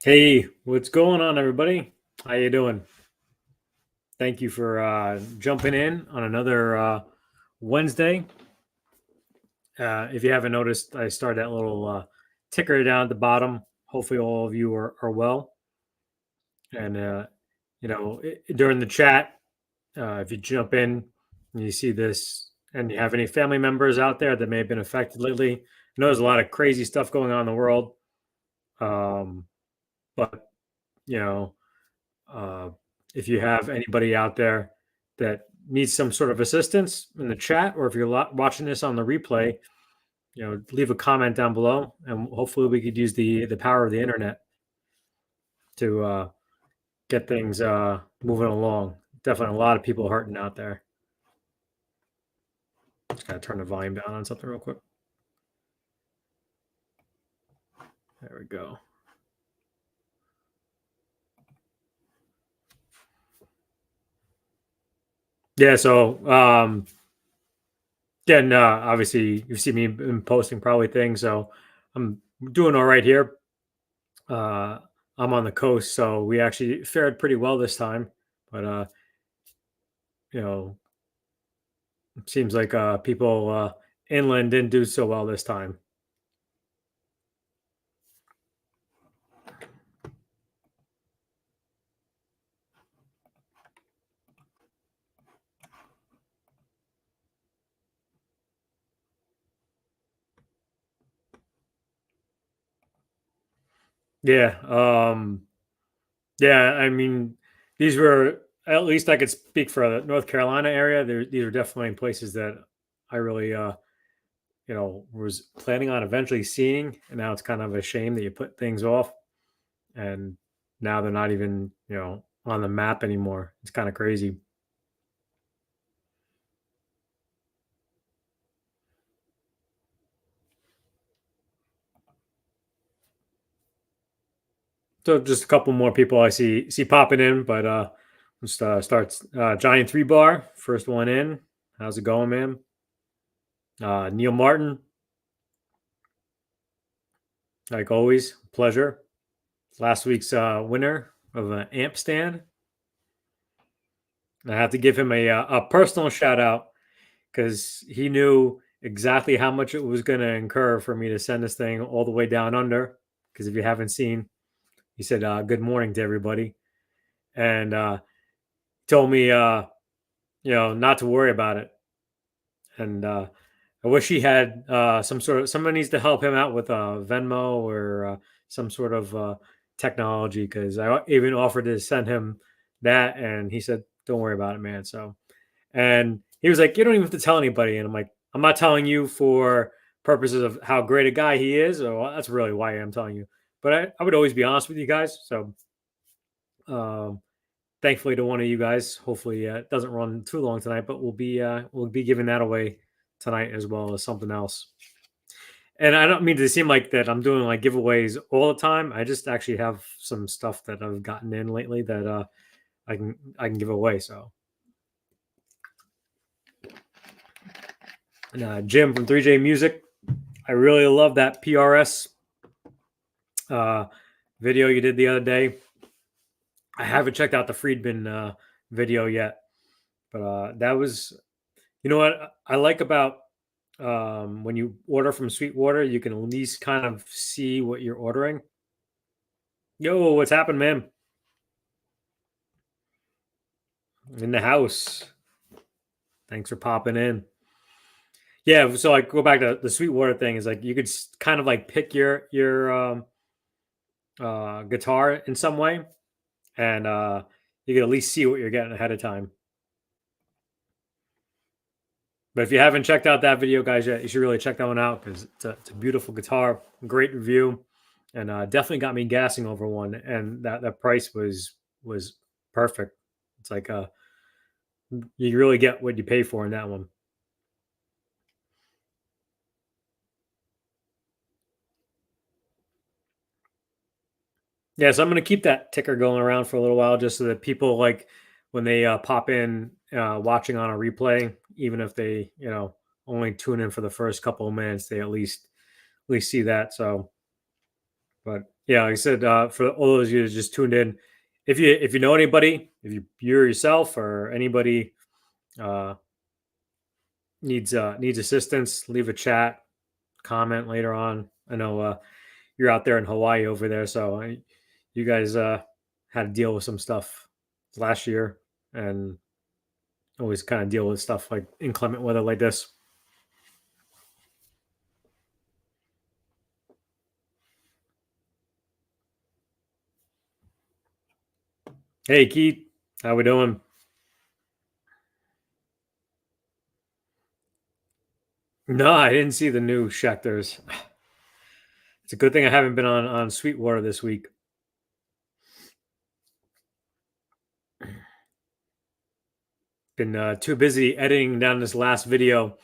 Hey, what's going on, everybody? How you doing? Thank you for jumping in on another Wednesday. If you haven't noticed, I started that little ticker down at the bottom. Hopefully, all of you are well. And during the chat, if you jump in and you see this, and you have any family members out there that may have been affected lately, I know there's a lot of crazy stuff going on in the world. Um, but you know, Uh, if you have anybody out there that needs some sort of assistance in the chat, or if you're watching this on the replay, leave a comment down below, and hopefully we could use the power of the internet to get things moving along. Definitely a lot of people hurting out there. Just gotta turn the volume down on something real quick. There we go. Yeah, so again, obviously you've seen me been posting probably things, so I'm doing all right here. I'm on the coast, so we actually fared pretty well this time. But you know, it seems like people inland didn't do so well this time. Yeah, yeah. I mean, these were, at least I could speak for the North Carolina area. These are definitely places that I really, was planning on eventually seeing, and now it's kind of a shame that you put things off, and now they're not even, on the map anymore. It's kind of crazy. So just a couple more people I see popping in, but let's start. Johnny Three Bar, first one in. How's it going, man? Neil Martin, like always, pleasure. Last week's winner of an amp stand. I have to give him a personal shout out because he knew exactly how much it was going to incur for me to send this thing all the way down under. Because if you haven't seen, he said good morning to everybody, and told me not to worry about it. And I wish he had someone needs to help him out with Venmo or some sort of technology, because I even offered to send him that, and he said, "Don't worry about it, man." So, and he was like, "You don't even have to tell anybody," and I'm like, "I'm not telling you for purposes of how great a guy he is, or that's really why I'm telling you." But I would always be honest with you guys. So, um, thankfully to one of you guys. Hopefully, it doesn't run too long tonight, but we'll be giving that away tonight as well as something else. And I don't mean to seem like that I'm doing like giveaways all the time. I just actually have some stuff that I've gotten in lately that I can give away. So, and, Jim from 3J Music, I really love that PRS uh, video you did the other day. I haven't checked out the Friedman video yet, but that was, you know what I like about when you order from Sweetwater, you can at least kind of see what you're ordering. Yo, what's happened, man? In the house. Thanks for popping in. Yeah, so like go back to the Sweetwater thing, is like you could kind of like pick your guitar in some way, and you could at least see what you're getting ahead of time. But if you haven't checked out that video, guys, yet, you should really check that one out, because it's a beautiful guitar, great review, and definitely got me gassing over one. And that price was perfect. It's like you really get what you pay for in that one. Yeah, so I'm going to keep that ticker going around for a little while, just so that people, like, when they pop in watching on a replay, even if they only tune in for the first couple of minutes, they at least see that. So, but Yeah, like I said, for all those of you that just tuned in, if you know anybody, if you yourself or anybody uh, needs assistance, leave a chat, comment later on. I know you're out there in Hawaii over there, so you guys had to deal with some stuff last year, and always kind of deal with stuff like inclement weather like this. Hey Keith, how we doing? No, I didn't see the new Schecters. It's a good thing I haven't been on Sweetwater this week. Been too busy editing down this last video.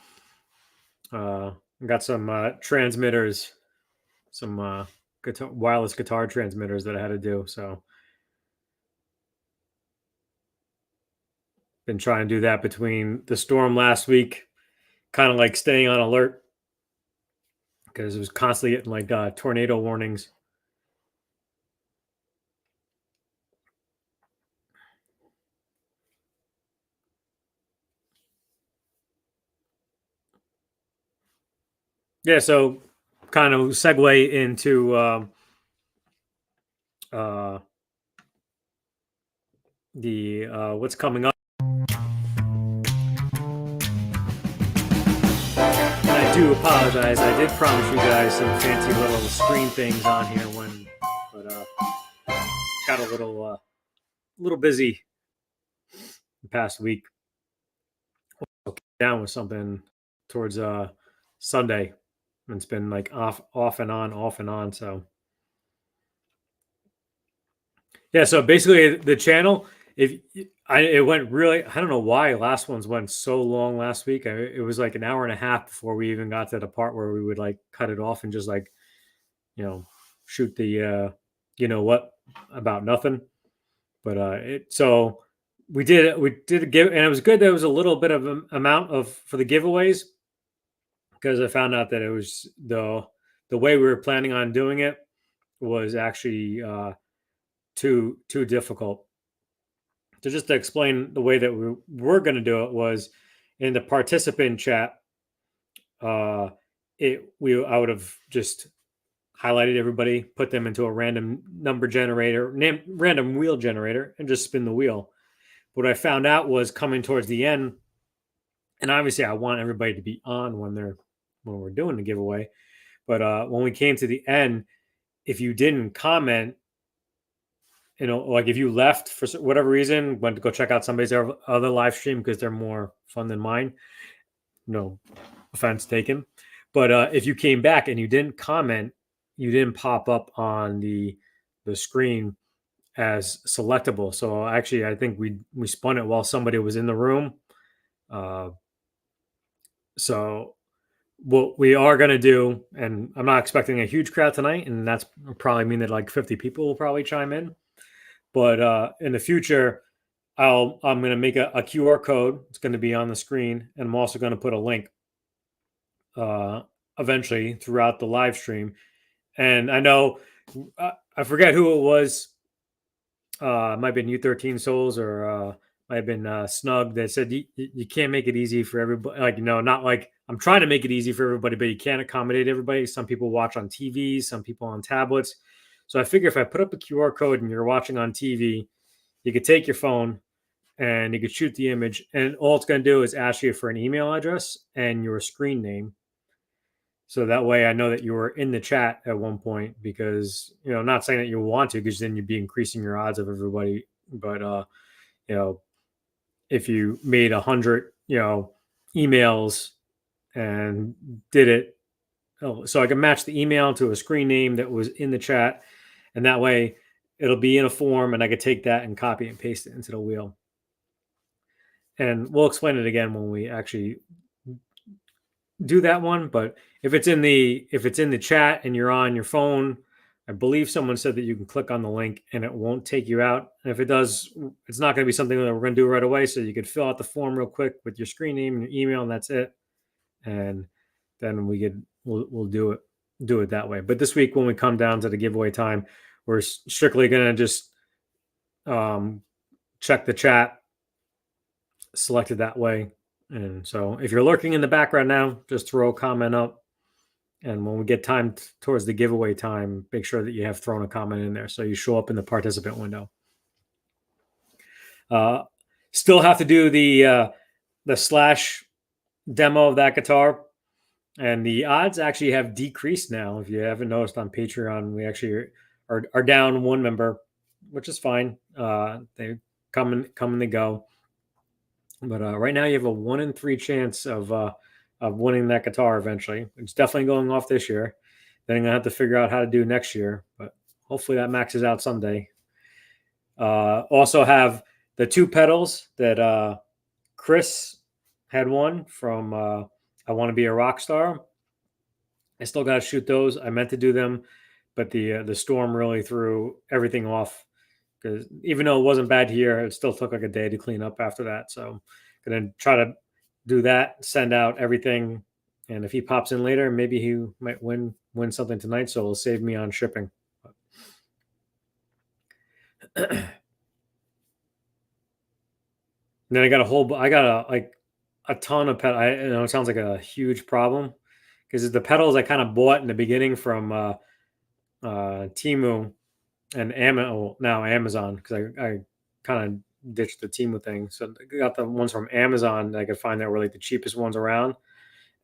Got some transmitters, some wireless guitar transmitters that I had to do. So been trying to do that between the storm last week, kind of like staying on alert because it was constantly getting like tornado warnings. Yeah, so kind of segue into uh, the what's coming up. And I do apologize. I did promise you guys some fancy little screen things on here but got a little busy the past week. Down with something towards Sunday. And it's been like off and on, off and on. So yeah, so basically the channel, if it went really, I don't know why last ones went so long last week. It was like an hour and a half before we even got to the part where we would like cut it off and just like, you know, shoot the you know what about nothing. But we did a give, and it was good. There was a little bit of amount of for the giveaways because I found out that it was the way we were planning on doing it was actually too difficult. So just to explain the way that we were going to do it was in the participant chat. Uh, I would have just highlighted everybody, put them into a random number generator, random wheel generator, and just spin the wheel. What I found out was coming towards the end, and obviously I want everybody to be on when we're doing the giveaway. But when we came to the end, if you didn't comment, you know, like if you left for whatever reason, went to go check out somebody's other live stream because they're more fun than mine, no offense taken. But if you came back and you didn't comment, you didn't pop up on the screen as selectable. So actually, I think we spun it while somebody was in the room. So what we are going to do, and I'm not expecting a huge crowd tonight, and that's probably mean that like 50 people will probably chime in. But in the future, I'm going to make a QR code. It's going to be on the screen, and I'm also going to put a link eventually throughout the live stream. And I know I forget who it was. It might have been U13 Souls or might have been Snug that said you can't make it easy for everybody. Like, you know, not like I'm trying to make it easy for everybody, but you can't accommodate everybody. Some people watch on TV, some people on tablets. So I figure if I put up a QR code and you're watching on TV, you could take your phone and you could shoot the image, and all it's going to do is ask you for an email address and your screen name. So that way I know that you were in the chat at one point because, you know, not saying that you want to because then you'd be increasing your odds of everybody. But, you know, if you made 100, you know, emails and did it, so I can match the email to a screen name that was in the chat. And that way it'll be in a form and I could take that and copy and paste it into the wheel. And we'll explain it again when we actually do that one. But if it's in the chat and you're on your phone, I believe someone said that you can click on the link and it won't take you out. And if it does, it's not going to be something that we're going to do right away. So you could fill out the form real quick with your screen name and your email, and that's it. And then we'll do it. do it that way. But this week, when we come down to the giveaway time, we're strictly going to just check the chat, select it that way. And so if you're lurking in the background now, just throw a comment up. And when we get time towards the giveaway time, make sure that you have thrown a comment in there so you show up in the participant window. Still have to do the Slash demo of that guitar. And the odds actually have decreased now. If you haven't noticed on Patreon, we actually are down one member, which is fine. They come and they go. But right now you have a 1 in 3 chance of winning that guitar eventually. It's definitely going off this year. Then I'm going to have to figure out how to do next year. But hopefully that maxes out someday. Also have the 2 pedals that Chris had won from I Want to Be a Rock Star. I still got to shoot those. I meant to do them, but the storm really threw everything off. Because even though it wasn't bad here, it still took like a day to clean up after that. So I'm going to try to do that, send out everything. And if he pops in later, maybe he might win something tonight. So it'll save me on shipping. Then I got a ton of pedals. I know it sounds like a huge problem because the pedals I kind of bought in the beginning from Temu and now Amazon, because I kind of ditched the Temu thing. So I got the ones from Amazon that I could find that were like the cheapest ones around.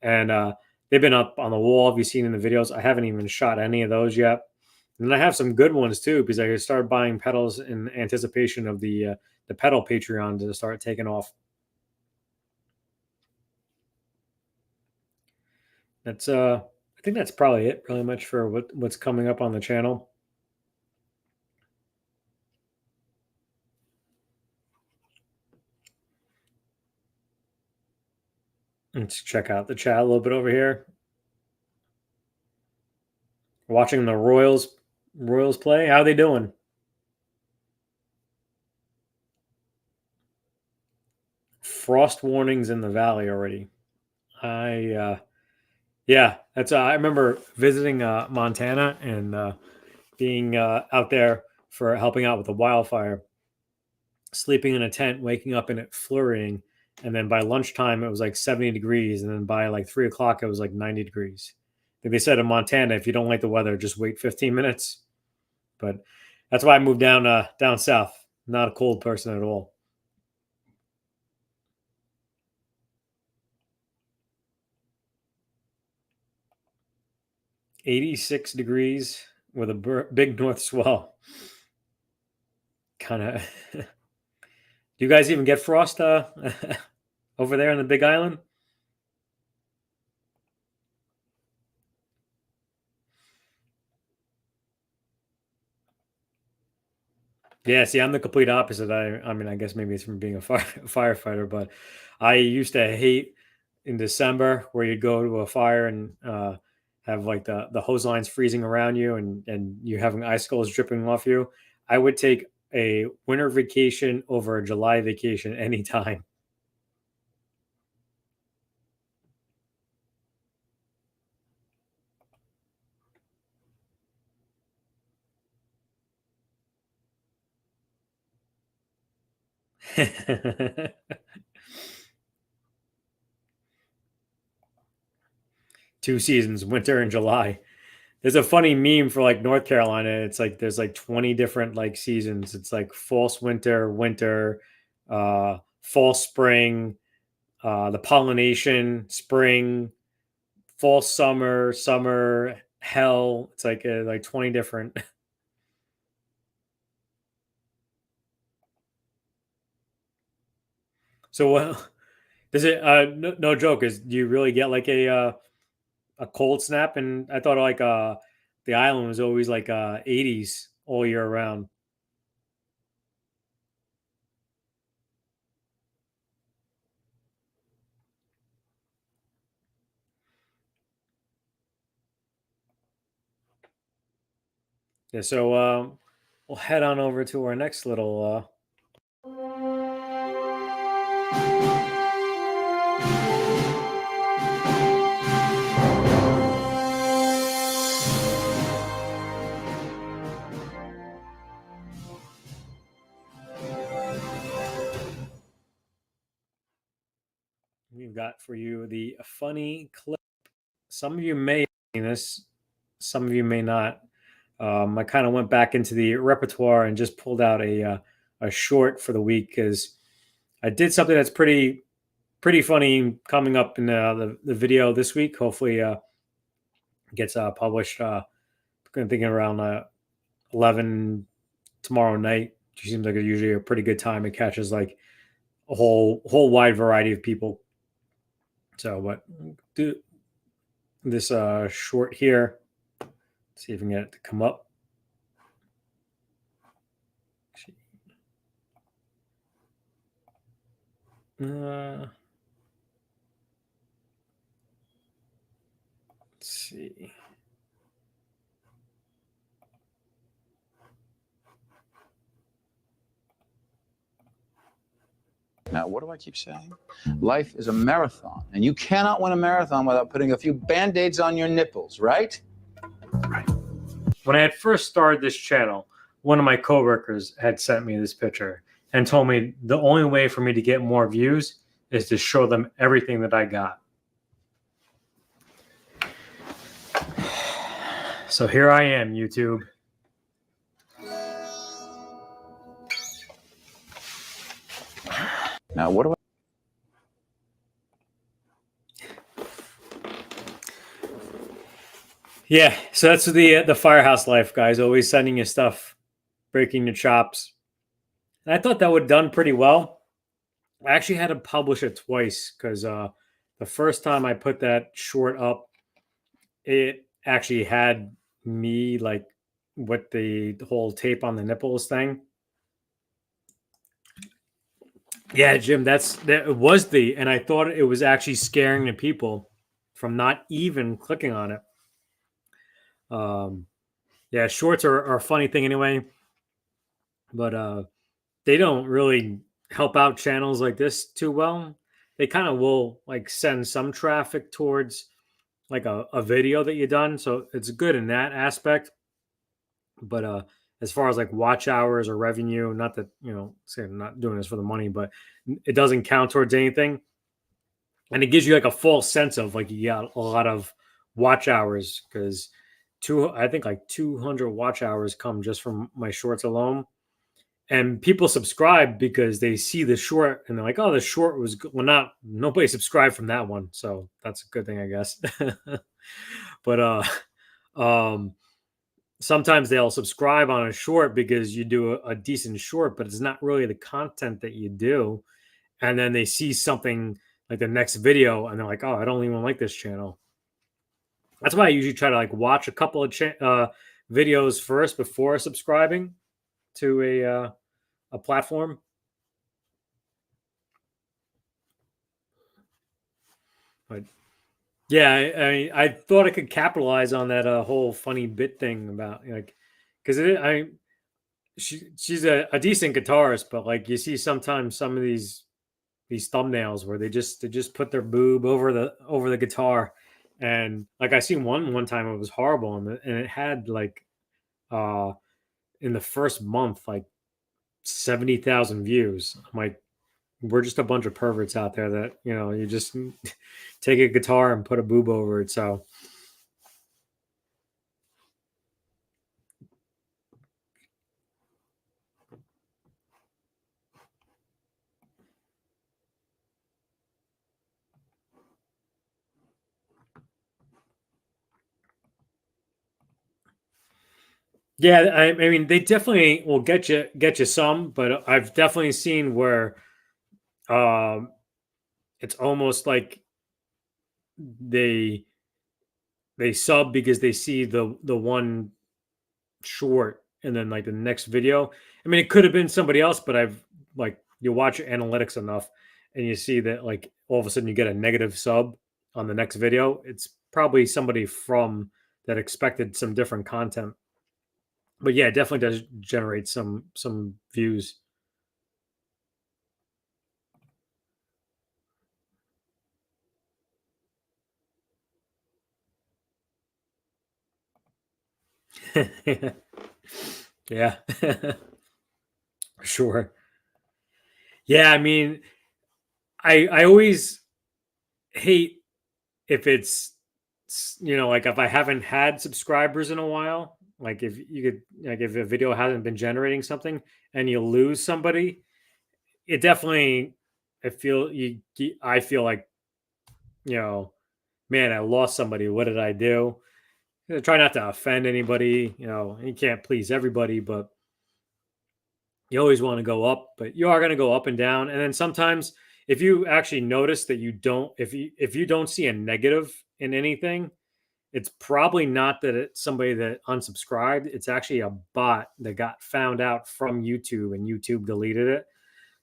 And they've been up on the wall. Have you seen in the videos? I haven't even shot any of those yet. And I have some good ones too, because I started buying pedals in anticipation of the pedal Patreon to start taking off. That's I think that's probably it really much for what's coming up on the channel. Let's check out the chat a little bit over here. Watching the Royals play. How are they doing? Frost warnings in the valley already. Yeah, that's I remember visiting Montana and being out there for helping out with the wildfire, sleeping in a tent, waking up in it flurrying, and then by lunchtime it was like 70 degrees, and then by like 3 o'clock it was like 90 degrees. I think they said in Montana, if you don't like the weather, just wait 15 minutes. But that's why I moved down south. Not a cold person at all. $86 degrees with a big north swell. Kind of. Do you guys even get frost over there in the Big Island? Yeah, see, I'm the complete opposite. I mean, I guess maybe it's from being a firefighter, but I used to hate in December where you'd go to a fire and have like the hose lines freezing around you and you having icicles dripping off you. I would take a winter vacation over a July vacation anytime. Two seasons, winter and July. There's a funny meme for like North Carolina. It's like there's like 20 different like seasons. It's like false winter, fall spring, the pollination, spring, fall summer, hell. It's like 20 different. So does it no joke, is do you really get like a cold snap? And I thought like the island was always like 80s all year round. Yeah, so we'll head on over to our next little we've got for you the funny clip. Some of you may have seen this, some of you may not. I kind of went back into the repertoire and just pulled out a short for the week because I did something that's pretty funny coming up in the video this week. Hopefully, gets published. I'm thinking around 11 tomorrow night. It seems like it's usually a pretty good time. It catches like a whole wide variety of people. So, but do this short here. Let's see if we can get it to come up. Let's see. Now, what do I keep saying? Life is a marathon, and you cannot win a marathon without putting a few Band-Aids on your nipples, right? Right. When I had first started this channel, one of my coworkers had sent me this picture and told me the only way for me to get more views is to show them everything that I got. So here I am, YouTube. Now, what do I... Yeah, so that's the firehouse life, guys. Always sending you stuff, breaking your chops. And I thought that would have done pretty well. I actually had to publish it twice because the first time I put that short up, it actually had me like with the whole tape on the nipples thing. Yeah, Jim, that was and I thought it was actually scaring the people from not even clicking on it. Yeah, shorts are a funny thing anyway, but they don't really help out channels like this too well. They kind of will like send some traffic towards like a video that you've done, so it's good in that aspect. But as far as like watch hours or revenue, not that say I'm not doing this for the money, but it doesn't count towards anything, and it gives you like a false sense of like you got a lot of watch hours because I think like 200 watch hours come just from my shorts alone. And people subscribe because they see the short and they're like, "Oh, the short was good." Well, nobody subscribed from that one, so that's a good thing, I guess. But sometimes they'll subscribe on a short because you do a decent short, but it's not really the content that you do. And then they see something like the next video, and they're like, "Oh, I don't even like this channel." That's why I usually try to like watch a couple of videos first before subscribing to a platform. But yeah, I thought I could capitalize on that whole funny bit thing about like because she's a decent guitarist, but like you see sometimes some of these thumbnails where they just put their boob over the guitar, and like I seen one time it was horrible, and it had like in the first month like 70,000 views. I'm like, we're just a bunch of perverts out there that you just take a guitar and put a boob over it. So yeah, I mean they definitely will get you some, but I've definitely seen where it's almost like they sub because they see the one short and then like the next video. I mean, it could have been somebody else, but I've like you watch your analytics enough and you see that like all of a sudden you get a negative sub on the next video. It's probably somebody from that expected some different content. But yeah, it definitely does generate some views. Yeah. Sure. Yeah, I mean, I always hate if it's, like if I haven't had subscribers in a while, like if you could, like if a video hasn't been generating something and you lose somebody, it definitely, I feel like, you know, man, I lost somebody. What did I do? Try not to offend anybody. You can't please everybody, but you always want to go up, but you are going to go up and down. And then sometimes if you actually notice that if you don't see a negative in anything, it's probably not that it's somebody that unsubscribed. It's actually a bot that got found out from YouTube and YouTube deleted it.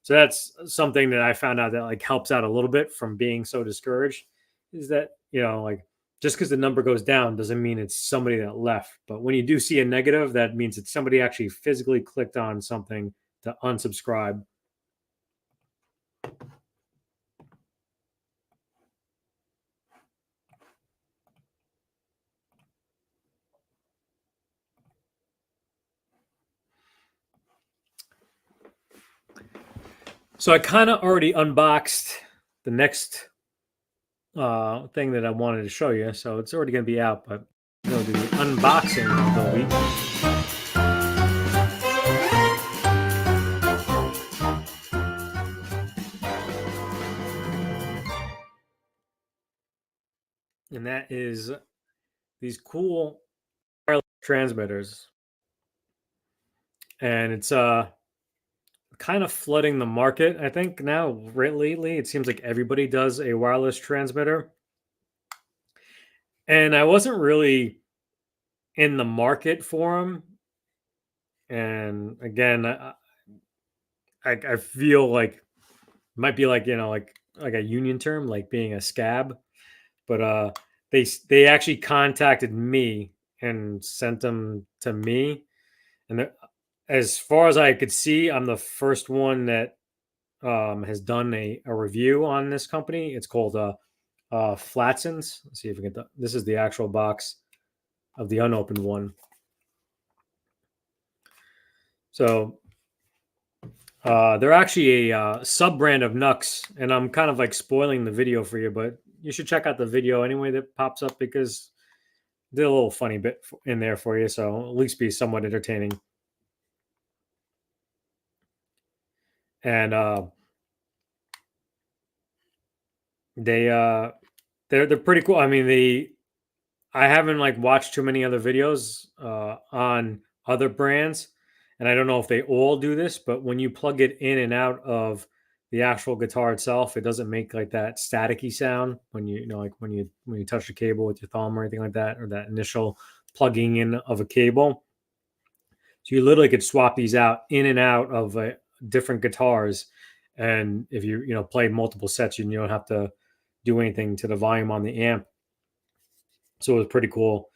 So that's something that I found out that like helps out a little bit from being so discouraged, is that, like just because the number goes down doesn't mean it's somebody that left. But when you do see a negative, that means it's somebody actually physically clicked on something to unsubscribe. So I kind of already unboxed the next thing that I wanted to show you. So it's already going to be out, but I'm going to do the unboxing of the week. And that is these cool wireless transmitters. And it's kind of flooding the market, I think, now. Lately it seems like everybody does a wireless transmitter. And I wasn't really in the market for them. And again, I feel like it might be like, like a union term, like being a scab. But they actually contacted me and sent them to me. And as far as I could see, I'm the first one that has done a review on this company. It's called Flatsons. Let's see if we can. This is the actual box of the unopened one. So they're actually a sub brand of Nux, and I'm kind of like spoiling the video for you, but you should check out the video anyway that pops up, because did a little funny bit in there for you, so at least be somewhat entertaining. And they're pretty cool. I mean, I haven't like watched too many other videos on other brands, and I don't know if they all do this, but when you plug it in and out of the actual guitar itself, it doesn't make like that staticky sound when like when you touch the cable with your thumb or anything like that, or that initial plugging in of a cable. So you literally could swap these out in and out of different guitars, and if you play multiple sets, you don't have to do anything to the volume on the amp. So it was pretty cool.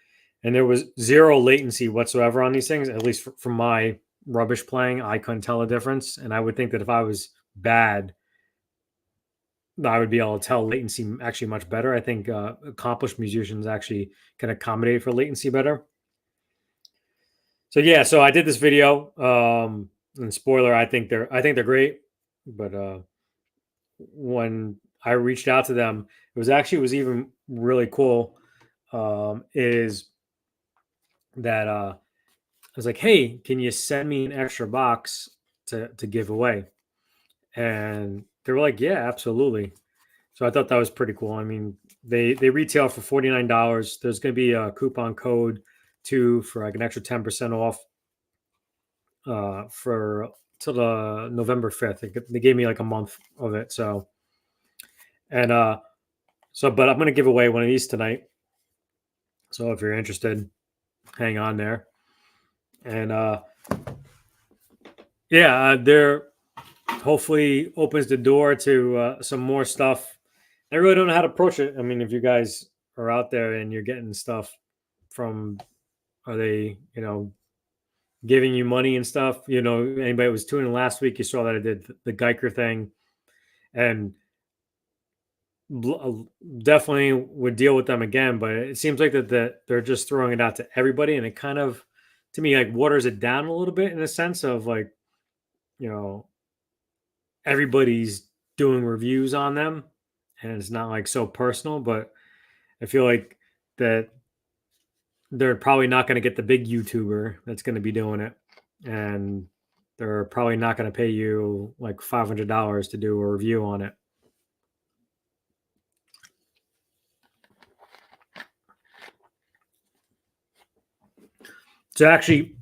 And there was zero latency whatsoever on these things, at least from my rubbish playing. I couldn't tell a difference. And I would think that if I was bad, I would be able to tell latency actually much better. I think accomplished musicians actually can accommodate for latency better. So yeah, so I did this video. And spoiler, I think they're great. But when I reached out to them, it was even really cool. Is that I was like, hey, can you send me an extra box to give away? And they were like, yeah, absolutely. So I thought that was pretty cool. I mean, they retail for $49. There's going to be a coupon code too for like an extra 10% off for till the November 5th. They gave me like a month of it. So, and but I'm going to give away one of these tonight. So if you're interested, hang on there. And yeah, they're hopefully opens the door to some more stuff. I really don't know how to approach it. I mean, if you guys are out there and you're getting stuff from, are they, giving you money and stuff? Anybody was tuning in last week, you saw that I did the Guyker thing, and definitely would deal with them again. But it seems like that they're just throwing it out to everybody, and it kind of, to me, like waters it down a little bit in a sense of like, everybody's doing reviews on them, and it's not like so personal, but I feel like that they're probably not going to get the big YouTuber that's going to be doing it, and they're probably not going to pay you like $500 to do a review on it. So actually,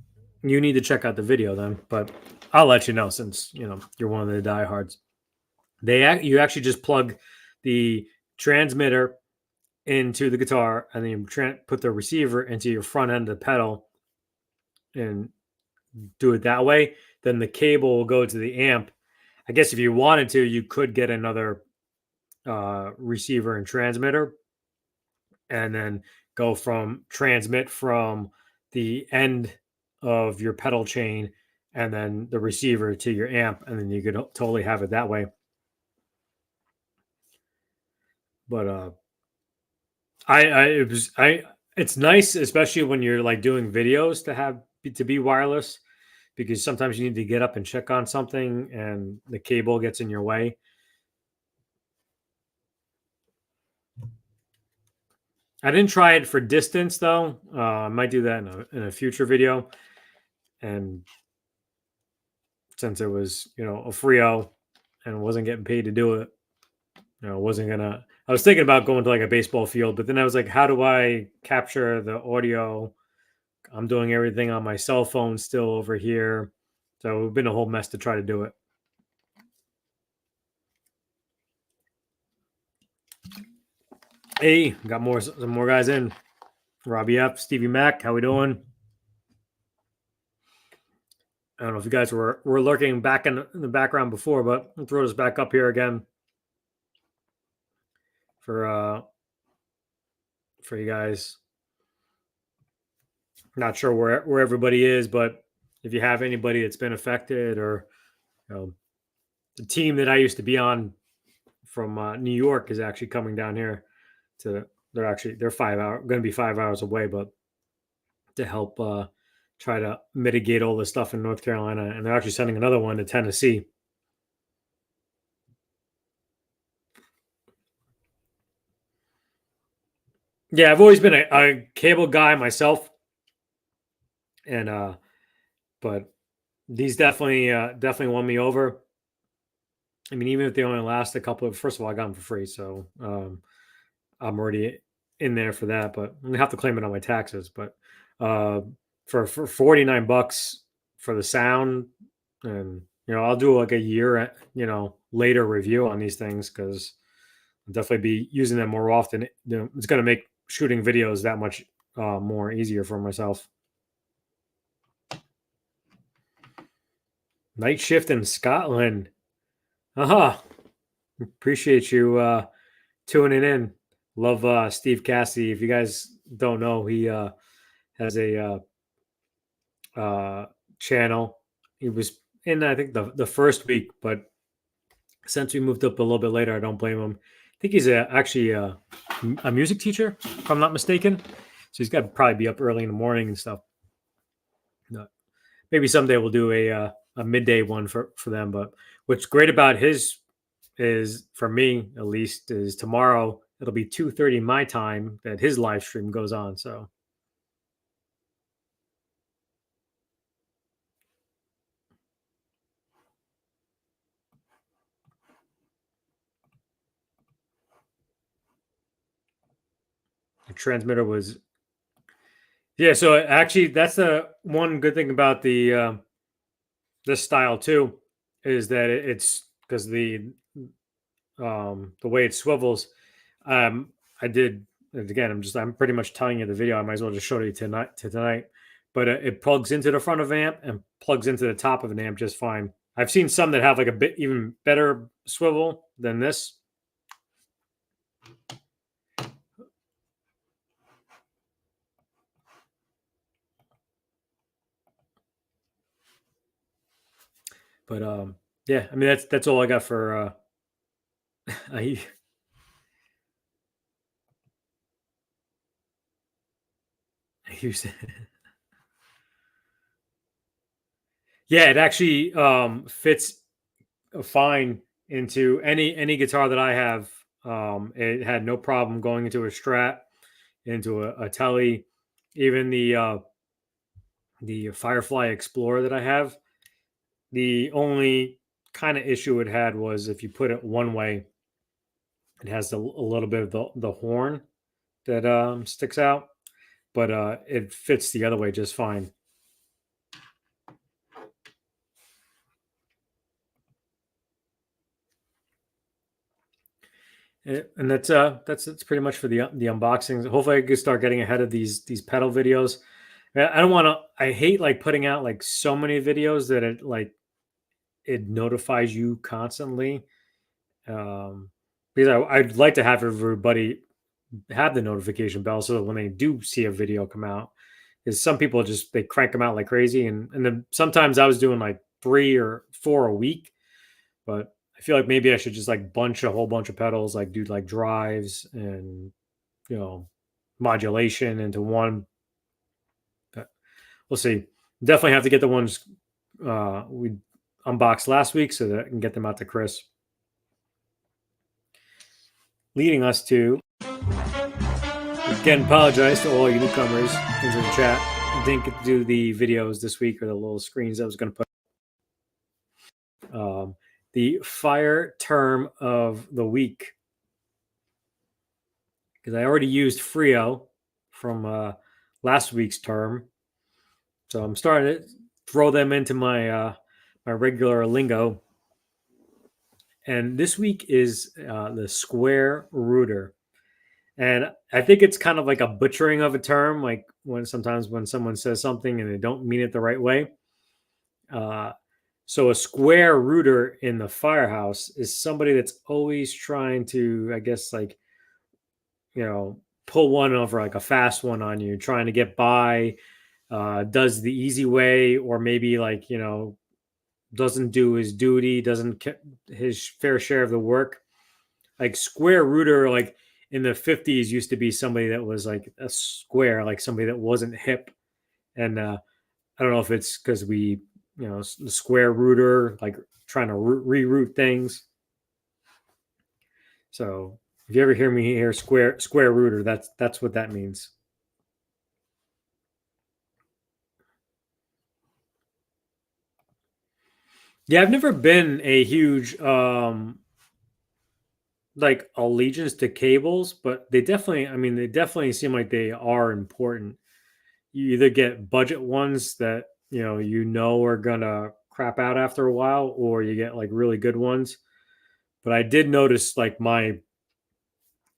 you need to check out the video then, but I'll let you know since you're one of the diehards. You actually just plug the transmitter into the guitar, and then you put the receiver into your front end of the pedal and do it that way. Then the cable will go to the amp. I guess if you wanted to, you could get another receiver and transmitter, and then go transmit from the end of your pedal chain and then the receiver to your amp, and then you could totally have it that way. But it's nice, especially when you're like doing videos, to be wireless, because sometimes you need to get up and check on something and the cable gets in your way. I didn't try it for distance though. I might do that in a future video. And since it was, a Frio and wasn't getting paid to do it, I was thinking about going to like a baseball field, but then I was like, how do I capture the audio? I'm doing everything on my cell phone still over here. So it's been a whole mess to try to do it. Hey, got some more guys in. Robbie F, Stevie Mac, how we doing? I don't know if you guys were lurking back in the background before, but I'll throw this back up here again for you guys. Not sure where everybody is, but if you have anybody that's been affected, or the team that I used to be on from New York is actually coming down here they're 5 hours, going to be 5 hours away, but to help try to mitigate all this stuff in North Carolina, and they're actually sending another one to Tennessee. Yeah, I've always been a cable guy myself, and but these definitely won me over. I mean, even if they only last a couple of, first of all, I got them for free, so I'm already in there for that. But I'm gonna have to claim it on my taxes. But for $49 for the sound, and I'll do like a year, later review on these things, because I'll definitely be using them more often. It's gonna make shooting videos that much more easier for myself. Night shift in Scotland. Appreciate you tuning in. Love Steve Cassidy. If you guys don't know, he has a channel. He was in, I think, the first week, but since we moved up a little bit later, I don't blame him. I think he's actually a music teacher, if I'm not mistaken. So he's got to probably be up early in the morning and stuff. Maybe someday we'll do a midday one for them. But what's great about his is, for me at least, is tomorrow it'll be 2:30 my time that his live stream goes on. So the transmitter was, yeah. So actually, that's the one good thing about this style too, is that it's because the way it swivels. I did, again, I'm pretty much telling you the video. I might as well just show you tonight. But it plugs into the front of an amp and plugs into the top of an amp just fine. I've seen some that have like a bit even better swivel than this. But yeah, I mean that's all I got for I use it. Yeah, it actually fits fine into any guitar that I have It had no problem going into a Strat, into a Telly, even the Firefly Explorer that I have. The only kind of issue it had was if you put it one way, it has a little bit of the horn that sticks out, but it fits the other way just fine. And that's pretty much for the unboxings. Hopefully, I can start getting ahead of these pedal videos. I don't want to. I hate like putting out like so many videos that it notifies you constantly. Because I'd like to have everybody have the notification bell so that when they do see a video come out, is some people just they crank them out like crazy, and then sometimes I was doing like 3 or 4 a week, but I feel like maybe I should just like bunch a whole bunch of pedals, like do like drives and you know modulation into one. But we'll see. Definitely have to get the ones we unboxed last week so that I can get them out to Chris. Leading us to again, apologize to all you newcomers into the chat. Didn't get to do the videos this week or the little screens I was going to put. The fire term of the week, because I already used Frio from last week's term, so I'm starting to throw them into my my regular lingo. And this week is the square rooter. And I think it's kind of like a butchering of a term, like when sometimes when someone says something and they don't mean it the right way. So a square rooter in the firehouse is somebody that's always trying to, I guess, like, pull one over like a fast one on you, trying to get by, does the easy way, or maybe like, doesn't do his duty, doesn't his fair share of the work. Like square rooter, like in the 50s used to be somebody that was like a square, like somebody that wasn't hip. And I don't know if it's because we, the square rooter, like trying to reroute things. So if you ever hear me hear square rooter, that's what that means. Yeah, I've never been a huge like allegiance to cables, but they definitely seem like they are important. You either get budget ones that are gonna crap out after a while, or you get like really good ones. But I did notice like my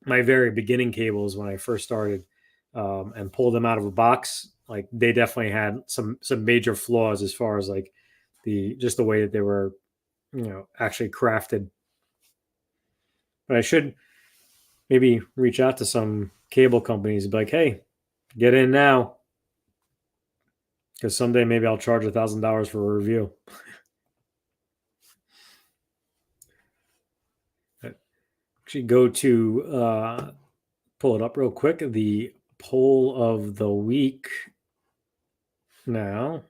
very beginning cables when I first started and pulled them out of a box, like they definitely had some major flaws as far as like the way that they were actually crafted. But I should maybe reach out to some cable companies and be like, hey, get in now, because someday maybe I'll charge $1,000 for a review. Actually, go to pull it up real quick. The poll of the week now.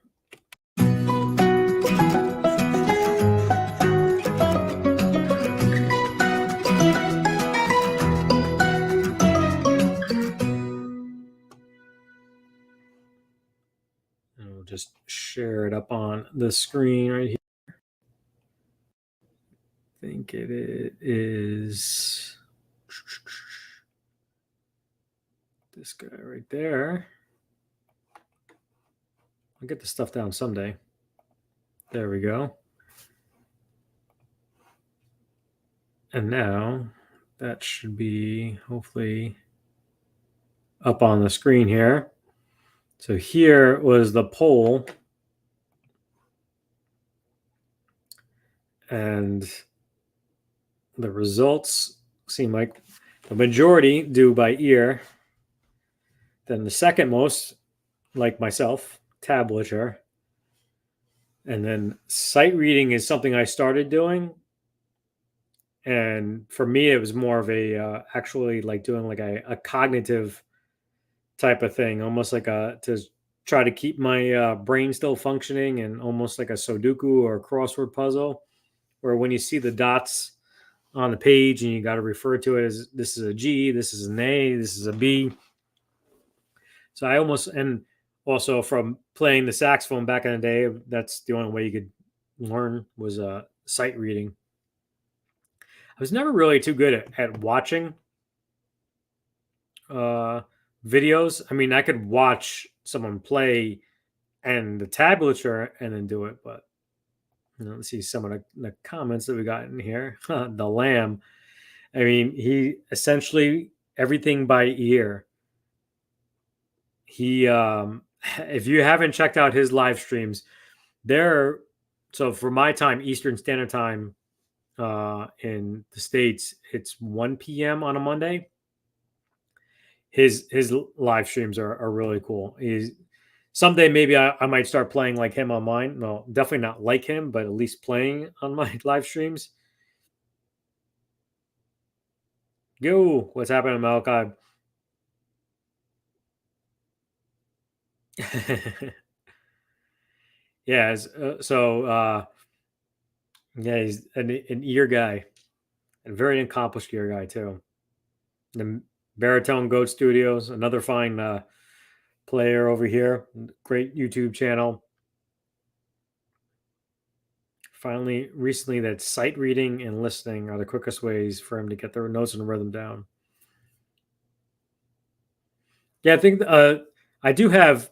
And we'll just share it up on the screen right here. I think it is this guy right there. I'll get the stuff down someday. There we go. And now that should be hopefully up on the screen here. So here was the poll. And the results seem like the majority do by ear. Then the second most, like myself, tablature. And then sight reading is something I started doing. And for me, it was more of a actually like doing like a cognitive type of thing, almost like to try to keep my brain still functioning, and almost like a Sudoku or a crossword puzzle, where when you see the dots on the page, and you got to refer to it as this is a G, this is an A, this is a B. So I almost, and also from playing the saxophone back in the day, that's the only way you could learn was sight reading. I was never really too good at watching videos. I mean, I could watch someone play and the tablature and then do it, but let's see some of the comments that we got in here. The lamb. I mean, he essentially everything by ear. He, if you haven't checked out his live streams, they're so for my time, Eastern Standard Time, in the States, it's 1 p.m. on a Monday. His live streams are really cool. He's someday maybe I might start playing like him on mine. No, definitely not like him, but at least playing on my live streams. Yo, what's happening, Malachi? Yeah, yeah, he's an ear guy, a very accomplished ear guy too. The Baritone Goat Studios, another fine player over here. Great YouTube channel. Finally, recently, that sight reading and listening are the quickest ways for him to get their notes and rhythm down. Yeah, I think I do have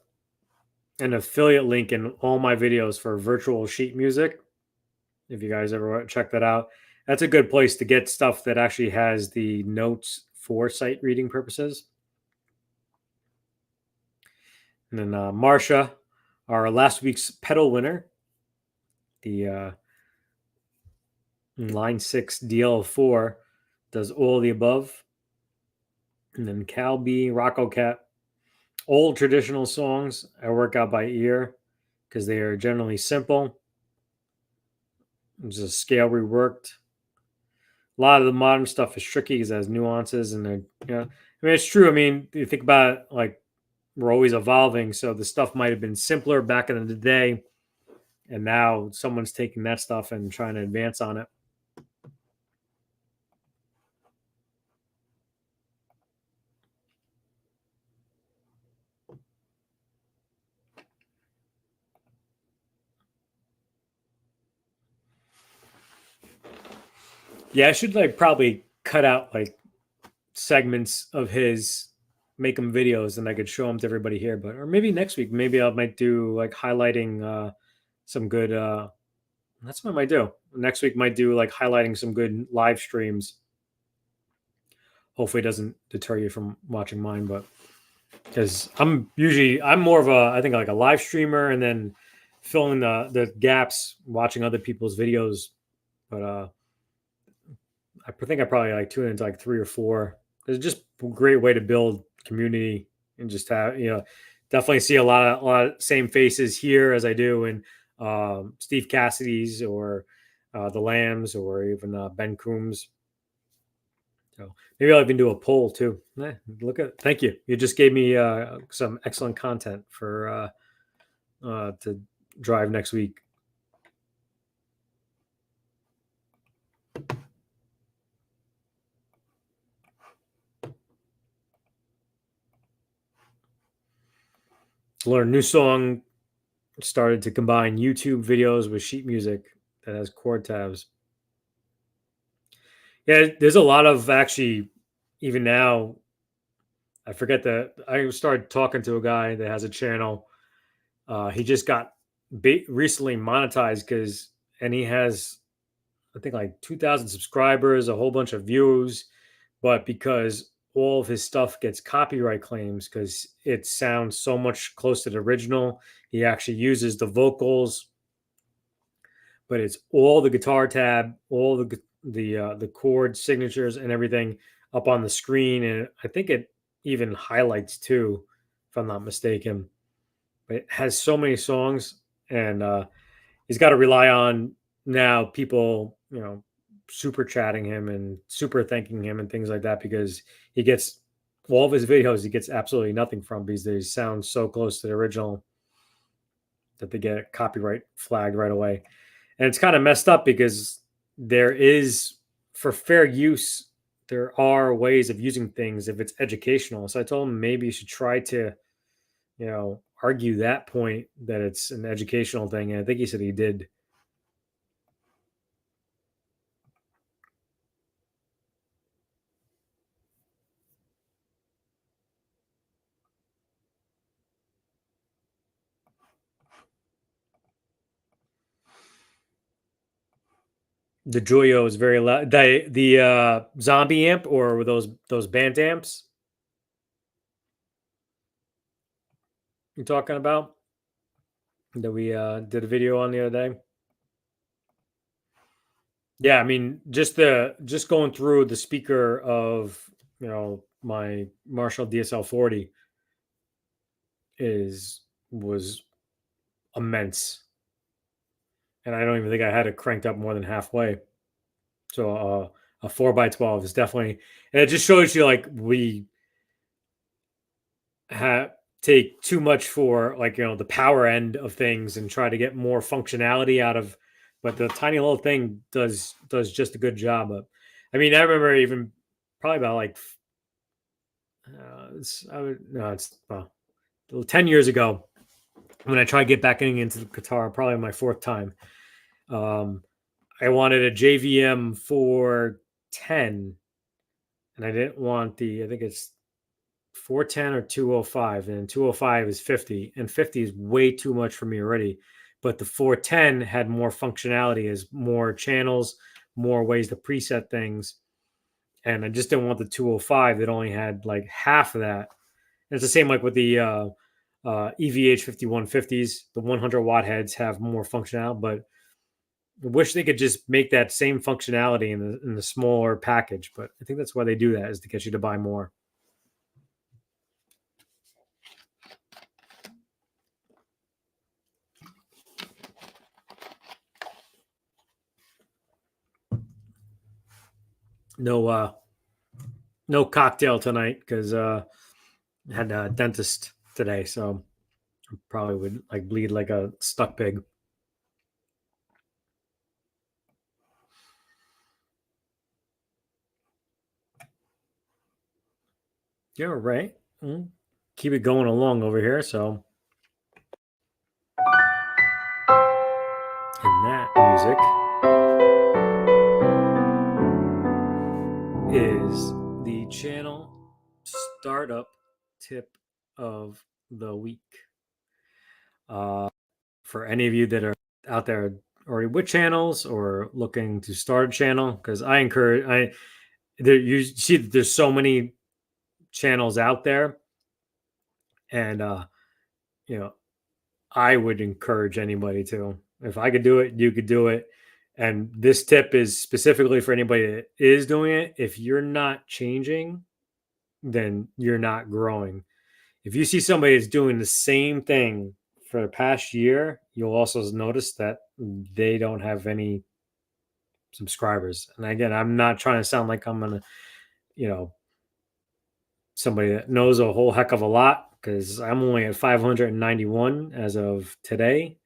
an affiliate link in all my videos for virtual sheet music. If you guys ever want to check that out, that's a good place to get stuff that actually has the notes for sight reading purposes. And then Marsha, our last week's pedal winner, the Line 6 DL4, does all the above. And then Cal B, Rocco Cat, old traditional songs I work out by ear because they are generally simple. It's a scale reworked. A lot of the modern stuff is tricky because it has nuances and they're, I mean, it's true. I mean, you think about it, like we're always evolving. So the stuff might have been simpler back in the day. And now someone's taking that stuff and trying to advance on it. Yeah, I should like probably cut out like segments of his, make them videos, and I could show them to everybody here. But or maybe next week, maybe I might do like highlighting some good. That's what I might do next week. Might do like highlighting some good live streams. Hopefully, it doesn't deter you from watching mine, but because I'm more of a, I think like a live streamer, and then filling the gaps watching other people's videos. But I think I probably like tune into like 3 or 4. It's just a great way to build community and just have, definitely see a lot of same faces here as I do in Steve Cassidy's or the Lambs or even Ben Coombs. So maybe I'll even do a poll too. Thank you. You just gave me some excellent content for to drive next week. Learn a new song. Started to combine YouTube videos with sheet music that has chord tabs. Yeah, there's a lot of actually, even now, I forget that I started talking to a guy that has a channel. He just got recently monetized and he has, I think, like 2,000 subscribers, a whole bunch of views, but because all of his stuff gets copyright claims because it sounds so much close to the original, he actually uses the vocals, but it's all the guitar tab, all the chord signatures and everything up on the screen, and I think it even highlights too, if I'm not mistaken. But it has so many songs, and he's got to rely on now people, super chatting him and super thanking him and things like that because he gets all of his videos. He gets absolutely nothing from because they sound so close to the original that they get copyright flagged right away. And it's kind of messed up because there is for fair use, there are ways of using things if it's educational. So I told him maybe you should try to, argue that point that it's an educational thing. And I think he said he did. The Joyo is very loud. The zombie amp or those band amps you're talking about that we did a video on the other day. Yeah, I mean, just going through the speaker of my Marshall DSL 40 was immense, and I don't even think I had it cranked up more than halfway. So a 4x12 is definitely, and it just shows you like we take too much for the power end of things and try to get more functionality out of, but the tiny little thing does just a good job of. I mean, I remember even probably about it's 10 years ago when I tried to get back into the guitar, probably my fourth time. I wanted a JVM 410, and I didn't want I think it's 410 or 205, and 205 is 50, and 50 is way too much for me already. But the 410 had more functionality, as more channels, more ways to preset things, and I just didn't want the 205 that only had like half of that. And it's the same like with the EVH 5150s. The 100 watt heads have more functionality, but I wish they could just make that same functionality in the smaller package. But I think that's why they do that, is to get you to buy more. No cocktail tonight because I had a dentist today, so I probably would bleed like a stuck pig. Yeah, right. Keep it going along over here. So, and that music is the channel startup tip of the week. For any of you that are out there already with channels or looking to start a channel, because you see that there's so many channels out there, and I would encourage anybody to. If I could do it, you could do it. And this tip is specifically for anybody that is doing it. If you're not changing, then you're not growing. If you see somebody that's doing the same thing for the past year, you'll also notice that they don't have any subscribers. And again, I'm not trying to sound like I'm gonna, somebody that knows a whole heck of a lot, because I'm only at 591 as of today.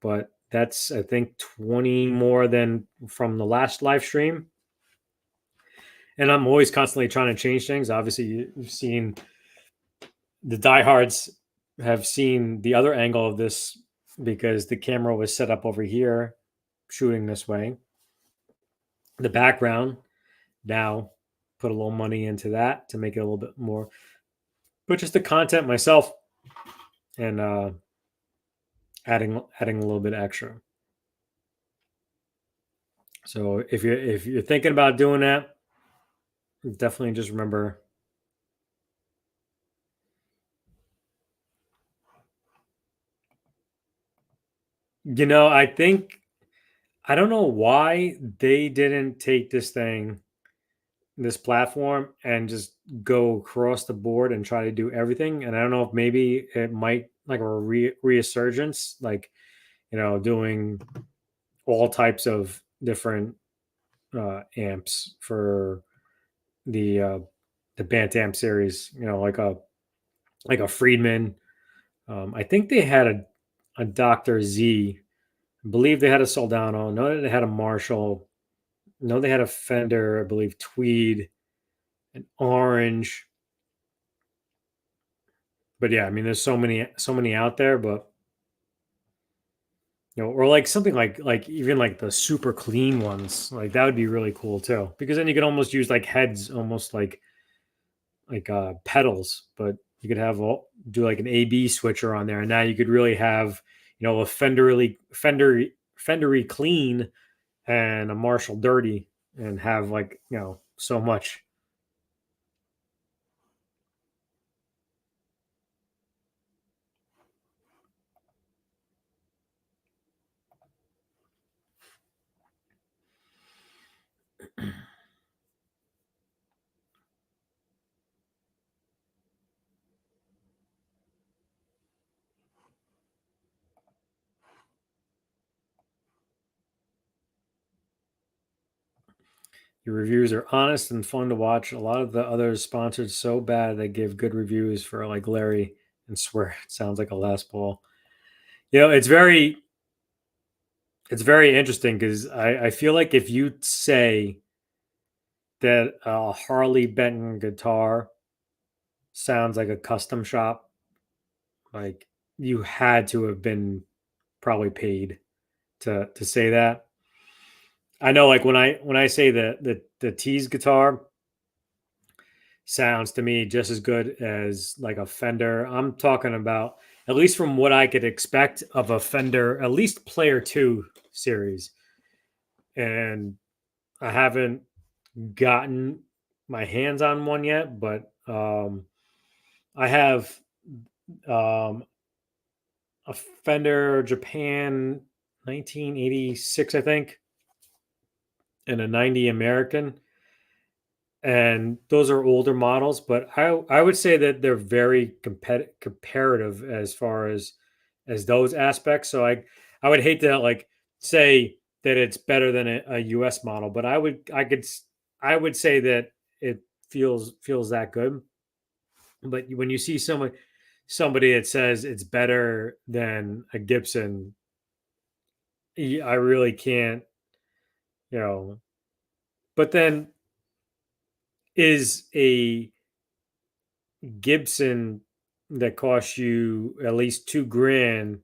But that's, I think, 20 more than from the last live stream. And I'm always constantly trying to change things. Obviously, you've seen the diehards have seen the other angle of this, because the camera was set up over here, shooting this way. The background, now put a little money into that to make it a little bit more, but just the content myself, and adding a little bit extra. So if you're thinking about doing that, definitely just remember, I don't know why they didn't take this platform and just go across the board and try to do everything. And I don't know if maybe it might like a resurgence, doing all types of different amps for the Bantam series, like a Friedman. I think they had a Dr. Z. I believe they had a Soldano. No, they had a Marshall. No, they had a Fender, I believe, tweed, an orange. But yeah, I mean, there's so many out there. But or like something like even like the super clean ones, like that would be really cool too. Because then you could almost use like heads, almost like pedals, but you could have do like an A/B switcher on there, and now you could really have a Fendery clean and a Marshall dirty, and have like so much. Your reviews are honest and fun to watch. A lot of the others sponsored so bad they give good reviews for like Larry and swear it sounds like a Les Paul. It's very interesting because I feel like if you say that a Harley Benton guitar sounds like a custom shop, like you had to have been probably paid to say that. I know, like when I say the Tease guitar sounds to me just as good as like a Fender. I'm talking about, at least from what I could expect of a Fender, at least Player 2 series. And I haven't gotten my hands on one yet, but I have um, a Fender Japan 1986, I think, and a 90 American. And those are older models, but I would say that they're very comparative as far as those aspects. So I would hate to like say that it's better than a US model, but I would say that it feels that good. But when you see somebody that says it's better than a Gibson, I really can't, you know. But then, is a Gibson that costs you at least 2 grand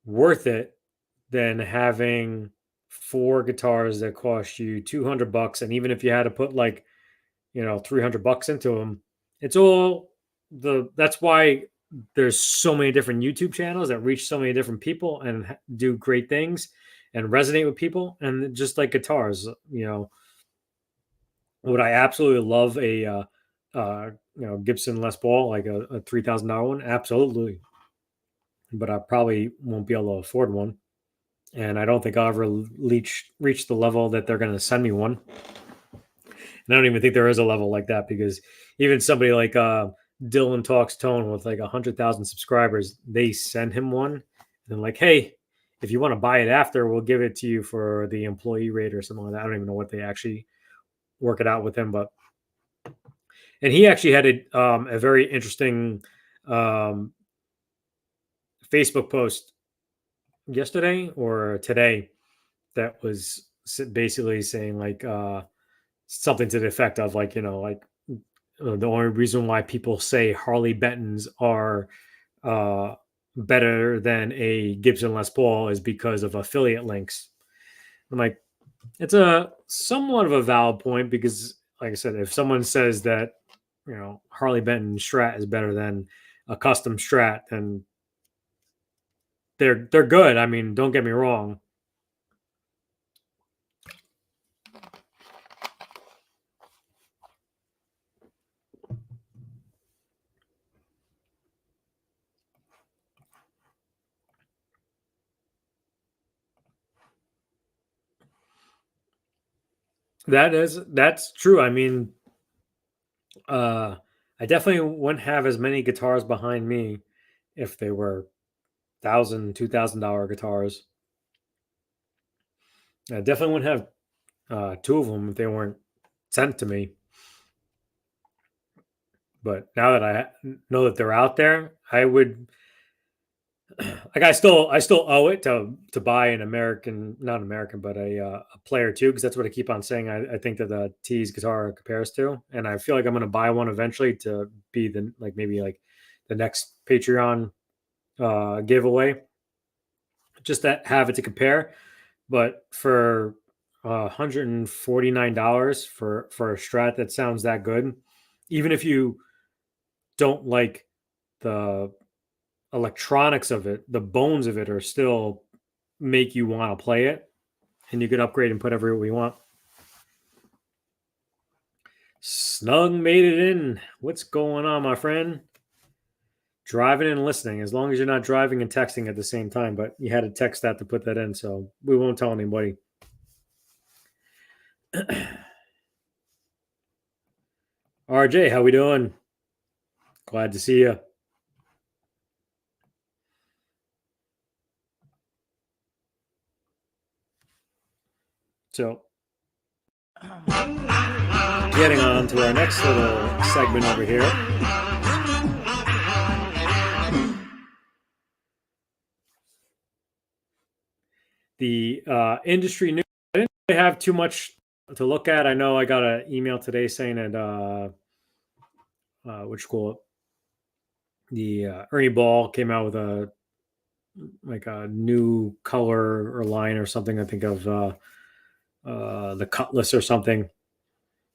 worth it than having four guitars that cost you $200? And even if you had to put like, $300 into them, it's all that's why there's so many different YouTube channels that reach so many different people and do great things and resonate with people. And just like guitars, would I absolutely love a Gibson Les Paul, like a $3,000 one? Absolutely, but I probably won't be able to afford one, and I don't think I'll ever reach the level that they're going to send me one. And I don't even think there is a level like that, because even somebody like Dylan Talks Tone with like 100,000 subscribers, they send him one, and like, hey, if you want to buy it after, we'll give it to you for the employee rate or something like that. I don't even know what they actually work it out with him, but. And he actually had a very interesting um, Facebook post yesterday or today that was basically saying like something to the effect of like, the only reason why people say Harley Bentons are uh, better than a Gibson Les Paul is because of affiliate links. I'm like, it's a somewhat of a valid point, because, like I said, if someone says that Harley Benton Strat is better than a custom Strat, then they're good. I mean, don't get me wrong. That's true. I mean, I definitely wouldn't have as many guitars behind me if they were $1,000, $2,000 guitars. I definitely wouldn't have two of them if they weren't sent to me. But now that I know that they're out there, I would like I still owe it to buy an American, not American, but a player too, because that's what I keep on saying. I think that the T's guitar compares to, and I feel like I'm going to buy one eventually to be the maybe the next Patreon giveaway, just to have it to compare. But for $149 for a Strat that sounds that good, even if you don't like the electronics of it, the bones of it are still make you want to play it, and you could upgrade and put everywhere we want. Snug made it in. What's going on, my friend? Driving and listening, as long as you're not driving and texting at the same time, but you had to text that to put that in, so we won't tell anybody. RJ, how we doing? Glad to see you. So, getting on to our next little segment over here. The industry news. I didn't really have too much to look at. I know I got an email today saying that which school the Ernie Ball came out with a new color or line or something. I think of the Cutlass or something.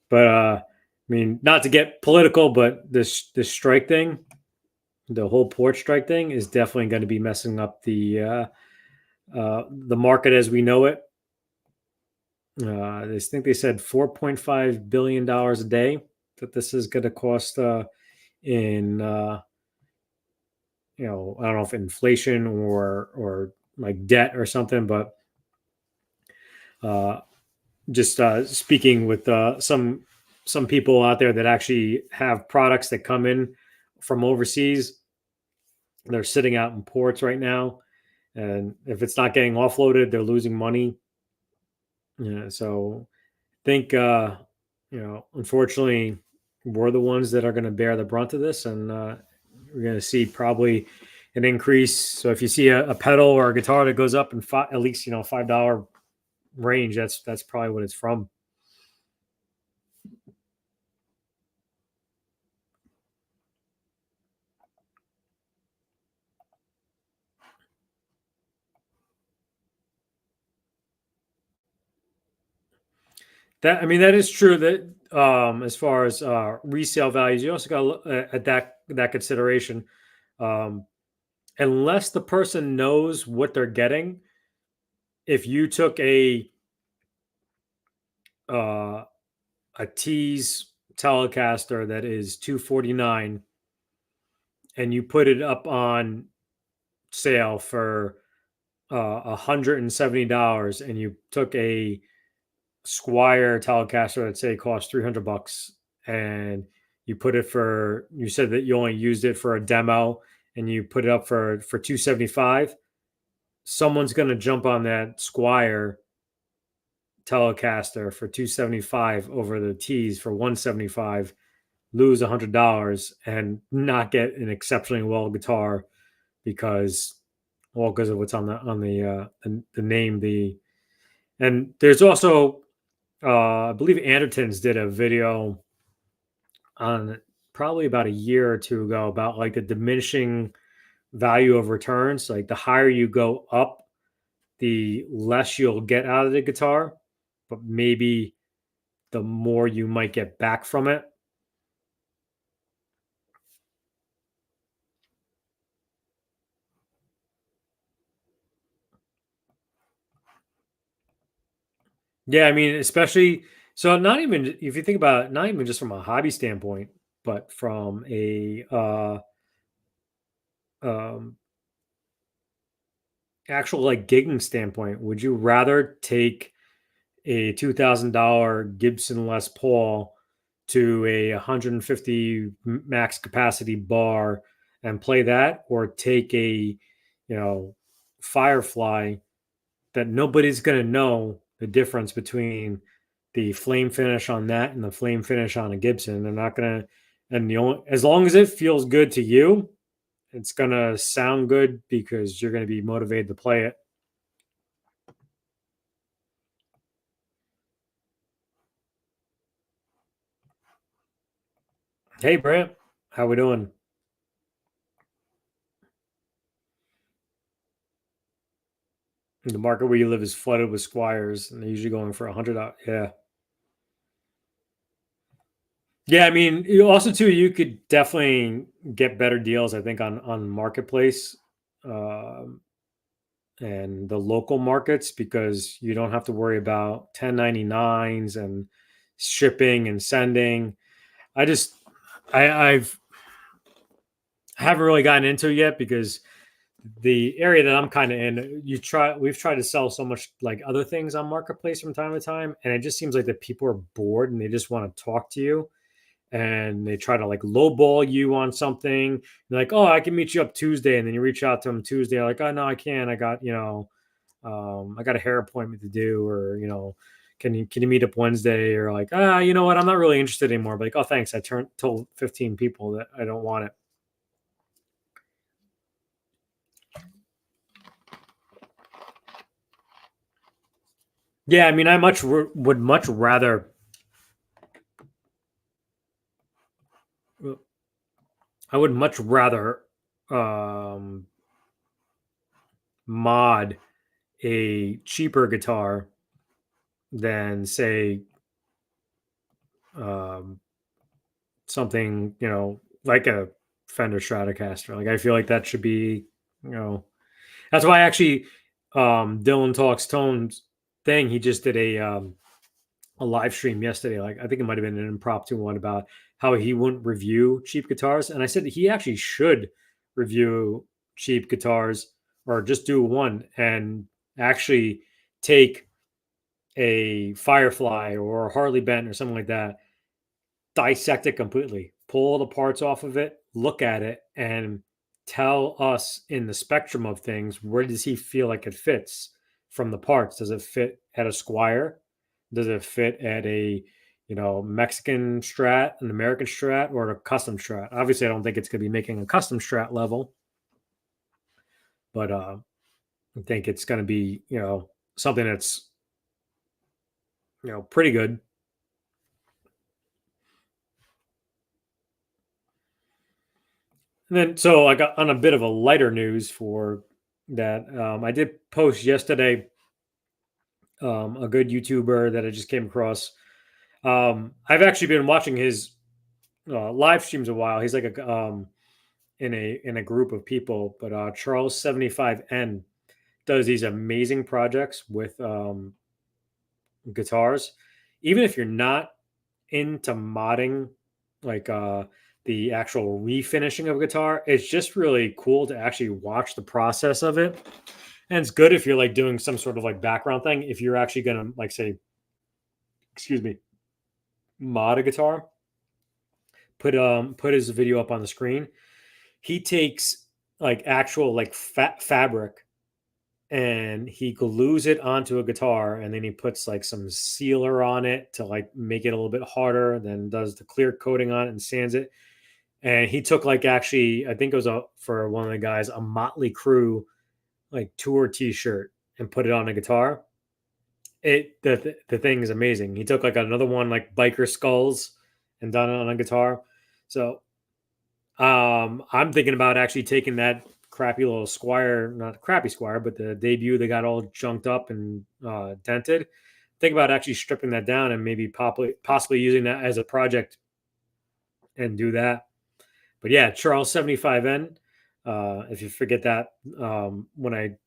But I mean, not to get political, but this strike thing, the whole port strike thing, is definitely going to be messing up the market as we know it. I think they said $4.5 billion a day that this is going to cost in I don't know if inflation or like debt or something, but just speaking with some people out there that actually have products that come in from overseas, they're sitting out in ports right now, and if it's not getting offloaded, they're losing money. Yeah, so I think unfortunately, we're the ones that are going to bear the brunt of this, and we're going to see probably an increase. So if you see a pedal or a guitar that goes up in at least $5 range, that's probably what it's from. That is true. That as far as resale values, you also got to look at that consideration. Unless the person knows what they're getting, if you took a Tease Telecaster that is $249 and you put it up on sale for $170, and you took a Squire Telecaster that say cost $300, and you put it you said that you only used it for a demo, and you put it up for $275, someone's going to jump on that Squire Telecaster for $275 over the Tees for $175, lose $100, and not get an exceptionally well guitar because of what's on the name. And there's also I believe Andertons did a video on probably about a year or two ago about like the diminishing value of returns. Like the higher you go up, the less you'll get out of the guitar, but maybe the more you might get back from it. Yeah, I mean, especially so not even if you think about it, not even just from a hobby standpoint, but from a actual like gigging standpoint, would you rather take a $2,000 Gibson Les Paul to a 150 max capacity bar and play that, or take a Firefly that nobody's going to know the difference between the flame finish on that and the flame finish on a Gibson? They're not going to, and as long as it feels good to you it's gonna sound good because you're gonna be motivated to play it. Hey Brant, how we doing? The market where you live is flooded with squires, and they're usually going for $100. Yeah, yeah. I mean, you also too, you could definitely get better deals. I think on marketplace, um, and the local markets because you don't have to worry about 1099s and shipping and sending. I just I've haven't really gotten into it yet because the area that I'm kind of in, we've tried to sell so much like other things on marketplace from time to time, and it just seems like that people are bored and they just want to talk to you and they try to like lowball you on something. They're like, oh, I can meet you up Tuesday, and then you reach out to them Tuesday, like, oh no, I can't. I got I got a hair appointment to do, or can you meet up Wednesday, or like, you know what, I'm not really interested anymore. But like, oh, thanks, I told 15 people that I don't want it. Yeah, I mean, would much rather. I would much rather um, mod a cheaper guitar than say um, something like a Fender Stratocaster. Like I feel like that should be that's why actually Dylan Talks Tones thing. He just did a live stream yesterday. Like I think it might have been an impromptu one about how he wouldn't review cheap guitars, and I said he actually should review cheap guitars or just do one and actually take a Firefly or a Harley Benton or something like that, dissect it completely, pull the parts off of it, look at it, and tell us in the spectrum of things where does he feel like it fits from the parts. Does it fit at a Squire? Does it fit at a Mexican Strat, an American Strat, or a custom Strat? Obviously, I don't think it's going to be making a custom Strat level, but I think it's going to be something that's pretty good. And then, so I got on a bit of a lighter news for that. I did post yesterday a good YouTuber that I just came across. I've actually been watching his live streams a while. He's like in a group of people, but Charles 75N does these amazing projects with guitars. Even if you're not into modding, like the actual refinishing of a guitar, it's just really cool to actually watch the process of it. And it's good if you're like doing some sort of like background thing. If you're actually gonna like say, excuse me, mod a guitar, put his video up on the screen. He takes like actual like fabric and he glues it onto a guitar, and then he puts like some sealer on it to like make it a little bit harder, then does the clear coating on it and sands it. And he took like actually I think it was for one of the guys a Motley Crue like tour t-shirt and put it on a guitar. The thing is amazing. He took like another one like biker skulls and done it on a guitar. So I'm thinking about actually taking that crappy little Squire, not crappy Squire, but the debut that got all junked up and dented. Think about actually stripping that down and maybe possibly using that as a project and do that. But yeah, Charles 75N. If you forget that, when I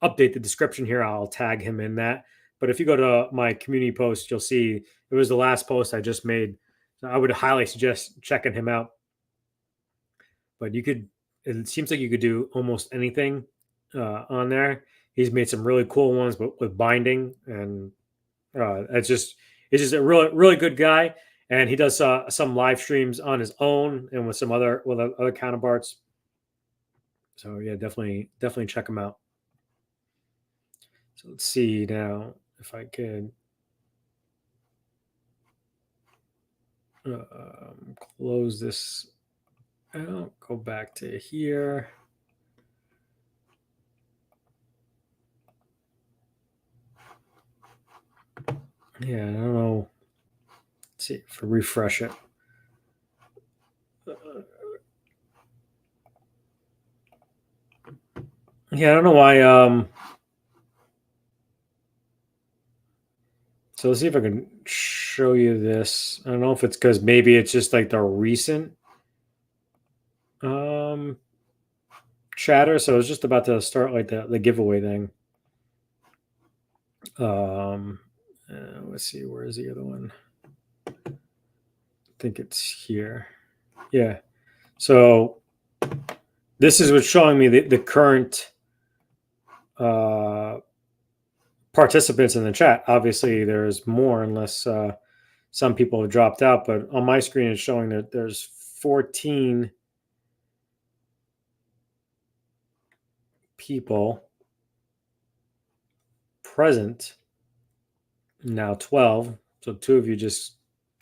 update the description here, I'll tag him in that. But if you go to my community post, you'll see it was the last post I just made. So I would highly suggest checking him out. But it seems like you could do almost anything on there. He's made some really cool ones, but with binding, and it's just a really good guy. And he does some live streams on his own and with other counterparts. So yeah, definitely check him out. So let's see now if I can close this I'll go back to here. Yeah, I don't know. Let's see if I refresh it. Yeah, I don't know why. So let's see if I can show you this. I don't know if it's because maybe it's just like the recent chatter. So I was just about to start like the giveaway thing. Let's see, where is the other one? I think it's here. Yeah. So this is what's showing me the current participants in the chat. Obviously, there's more unless some people have dropped out, but on my screen it's showing that there's 14 people present. Now 12. So 2 of you just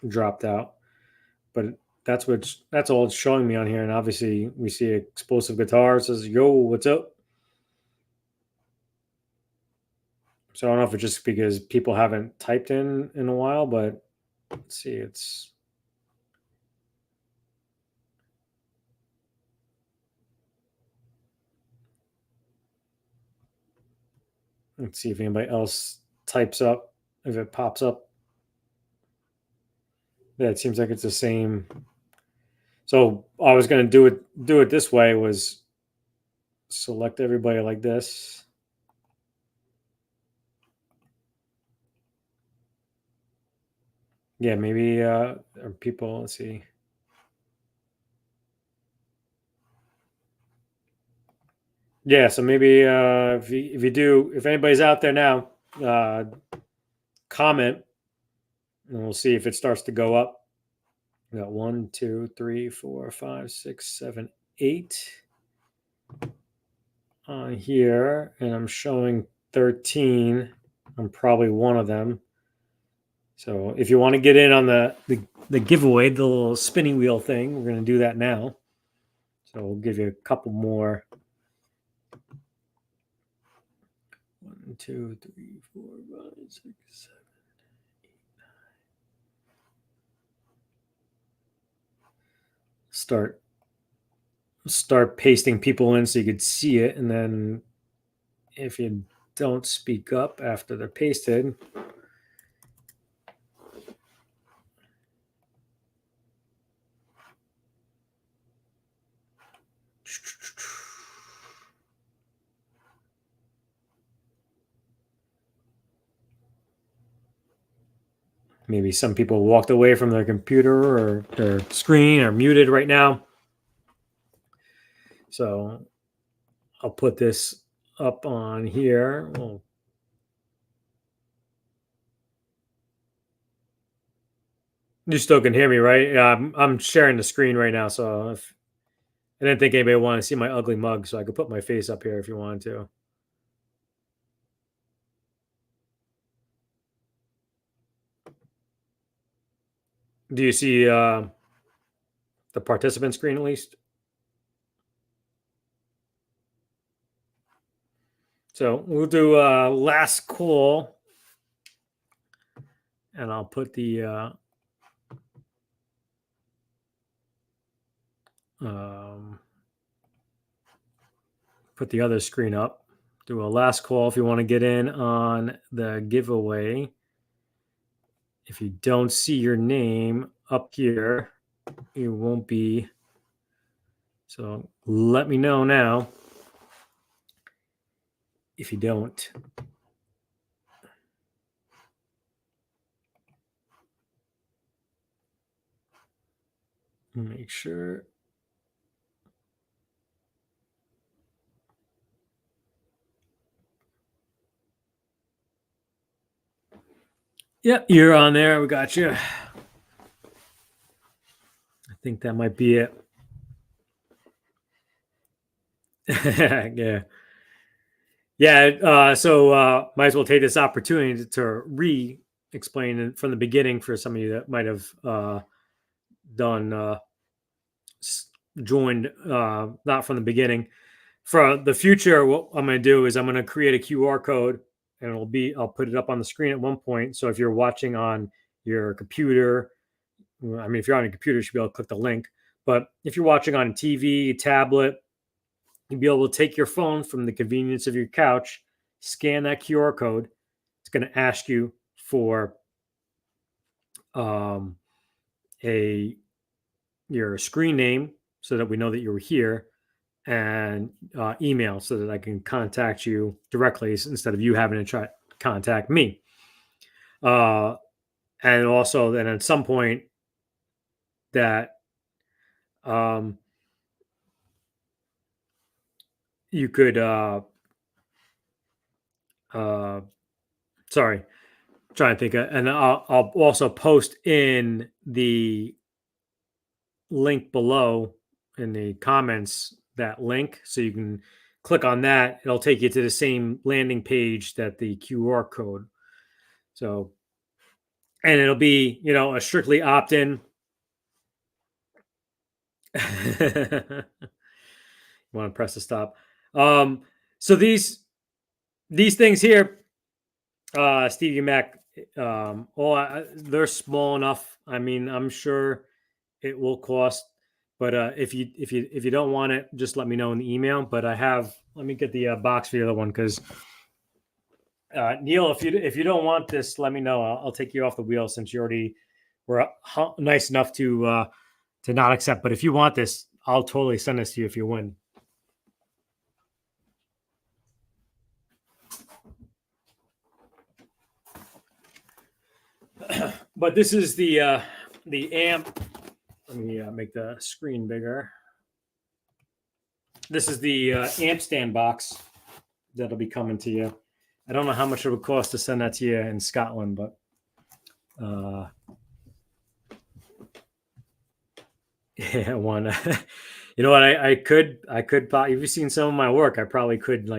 dropped out. But that's all it's showing me on here. And obviously we see explosive guitar. It says, yo, what's up? So I don't know if it's just because people haven't typed in a while, but let's see, let's see if anybody else types up, if it pops up. Yeah, it seems like it's the same. So I was going to do it this way, was select everybody like this. Yeah, maybe or people, let's see. Yeah, so maybe if anybody's out there now, comment, and we'll see if it starts to go up. We got 1, 2, 3, 4, 5, 6, 7, 8 on here, and I'm showing 13. I'm probably one of them. So if you want to get in on the giveaway, the little spinning wheel thing, we're going to do that now. So we'll give you a couple more. 1, 2, 3, 4, 5, 6, 7, 8, 9. Start pasting people in so you could see it, and then if you don't speak up after they're pasted, maybe some people walked away from their computer or their screen or muted right now. So I'll put this up on here. You still can hear me, right? Yeah, I'm sharing the screen right now, so if I didn't think anybody wanted to see my ugly mug, so I could put my face up here if you wanted to. Do you see the participant screen at least? So we'll do last call, and I'll put the other screen up. Do a last call if you want to get in on the giveaway. If you don't see your name up here, you won't be. So let me know now if you don't. Make sure. Yep, you're on there. We got you. I think that might be it. Yeah. Yeah. So might as well take this opportunity to re-explain it from the beginning for some of you that might have done joined, not from the beginning. For the future, what I'm going to do is I'm going to create a QR code, and I'll put it up on the screen at one point. So if you're watching on your computer, I mean, if you're on a computer, you should be able to click the link. But if you're watching on a TV, tablet, you'll be able to take your phone from the convenience of your couch, scan that QR code. It's going to ask you for your screen name so that we know that you were here, and email so that I can contact you directly instead of you having to try to contact me. And also then at some point that you could sorry, trying to think and I'll also post in the link below in the comments that link, so you can click on that. It'll take you to the same landing page that the QR code. So, and it'll be, a strictly opt-in. You want to press the stop. So these things here, Stevie Mac, they're small enough. I mean, I'm sure it will cost, but if you don't want it, just let me know in the email. But let me get the box for the other one, because Neil, if you don't want this, let me know. I'll take you off the wheel, since you already were nice enough to not accept. But if you want this, I'll totally send this to you if you win. But this is the amp. Let me make the screen bigger. This is the amp stand box that'll be coming to you. I don't know how much it would cost to send that to you in Scotland, but yeah, one. You know what? I could. If you've seen some of my work, I probably could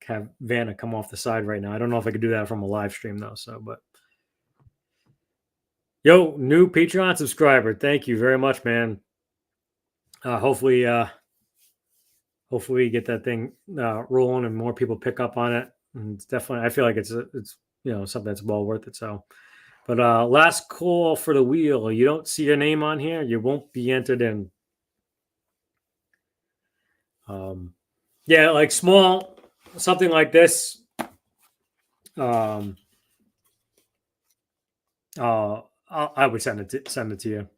have Vanna come off the side right now. I don't know if I could do that from a live stream though. So, but yo, new Patreon subscriber, thank you very much, man. Hopefully we get that thing rolling and more people pick up on it. And it's definitely, I feel like it's something that's well worth it. So, but last call for the wheel. You don't see your name on here, you won't be entered in. Yeah, like small, something like this. I would send it to you.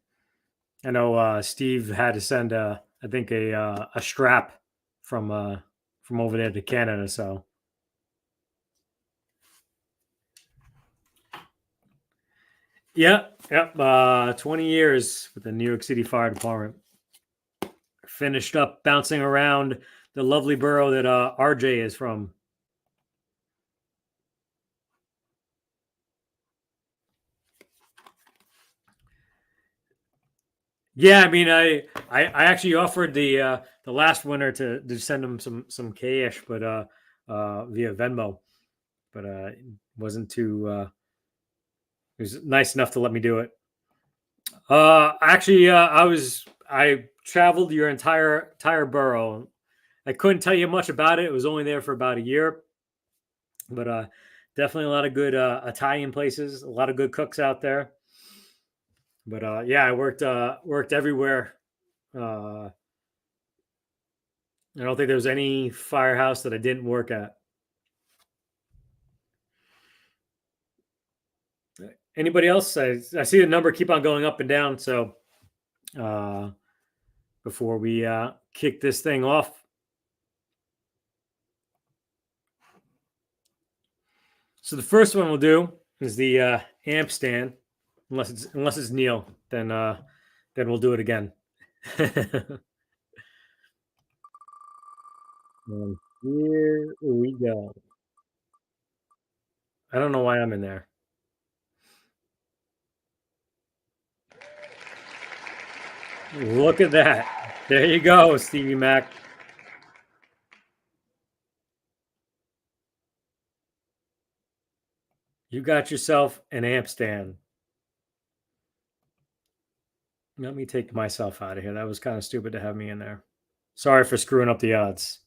I know Steve had to send I think a strap from over there to Canada. So yep. 20 years with the New York City Fire Department. Finished up bouncing around the lovely borough that RJ is from. Yeah, I mean, I actually offered the last winner to send him some cash, but via Venmo, but it wasn't too. It was nice enough to let me do it. Actually, I traveled your entire borough. I couldn't tell you much about it. It was only there for about a year, but definitely a lot of good Italian places, a lot of good cooks out there. But yeah, I worked everywhere. I don't think there was any firehouse that I didn't work at. Anybody else? I see the number keep on going up and down. So before we kick this thing off, so the first one we'll do is the amp stand. Unless it's Neil, then we'll do it again. And here we go. I don't know why I'm in there. Look at that. There you go, Stevie Mac. You got yourself an amp stand. Let me take myself out of here. That was kind of stupid to have me in there. Sorry for screwing up the odds.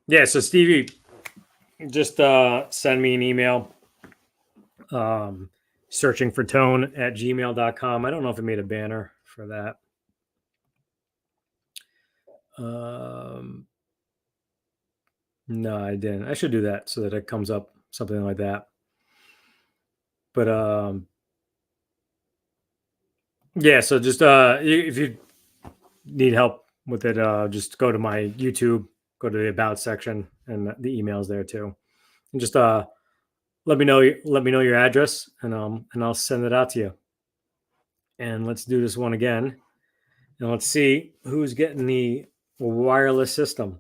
Yeah, so Stevie, just send me an email. Searching for tone at gmail.com. I don't know if I made a banner for that. No, I didn't. I should do that so that it comes up, something like that. But yeah, so just if you need help with it, just go to my YouTube, go to the about section, and the email's there too. And just let me know your address, and I'll send it out to you. And let's do this one again. And let's see who's getting the wireless system.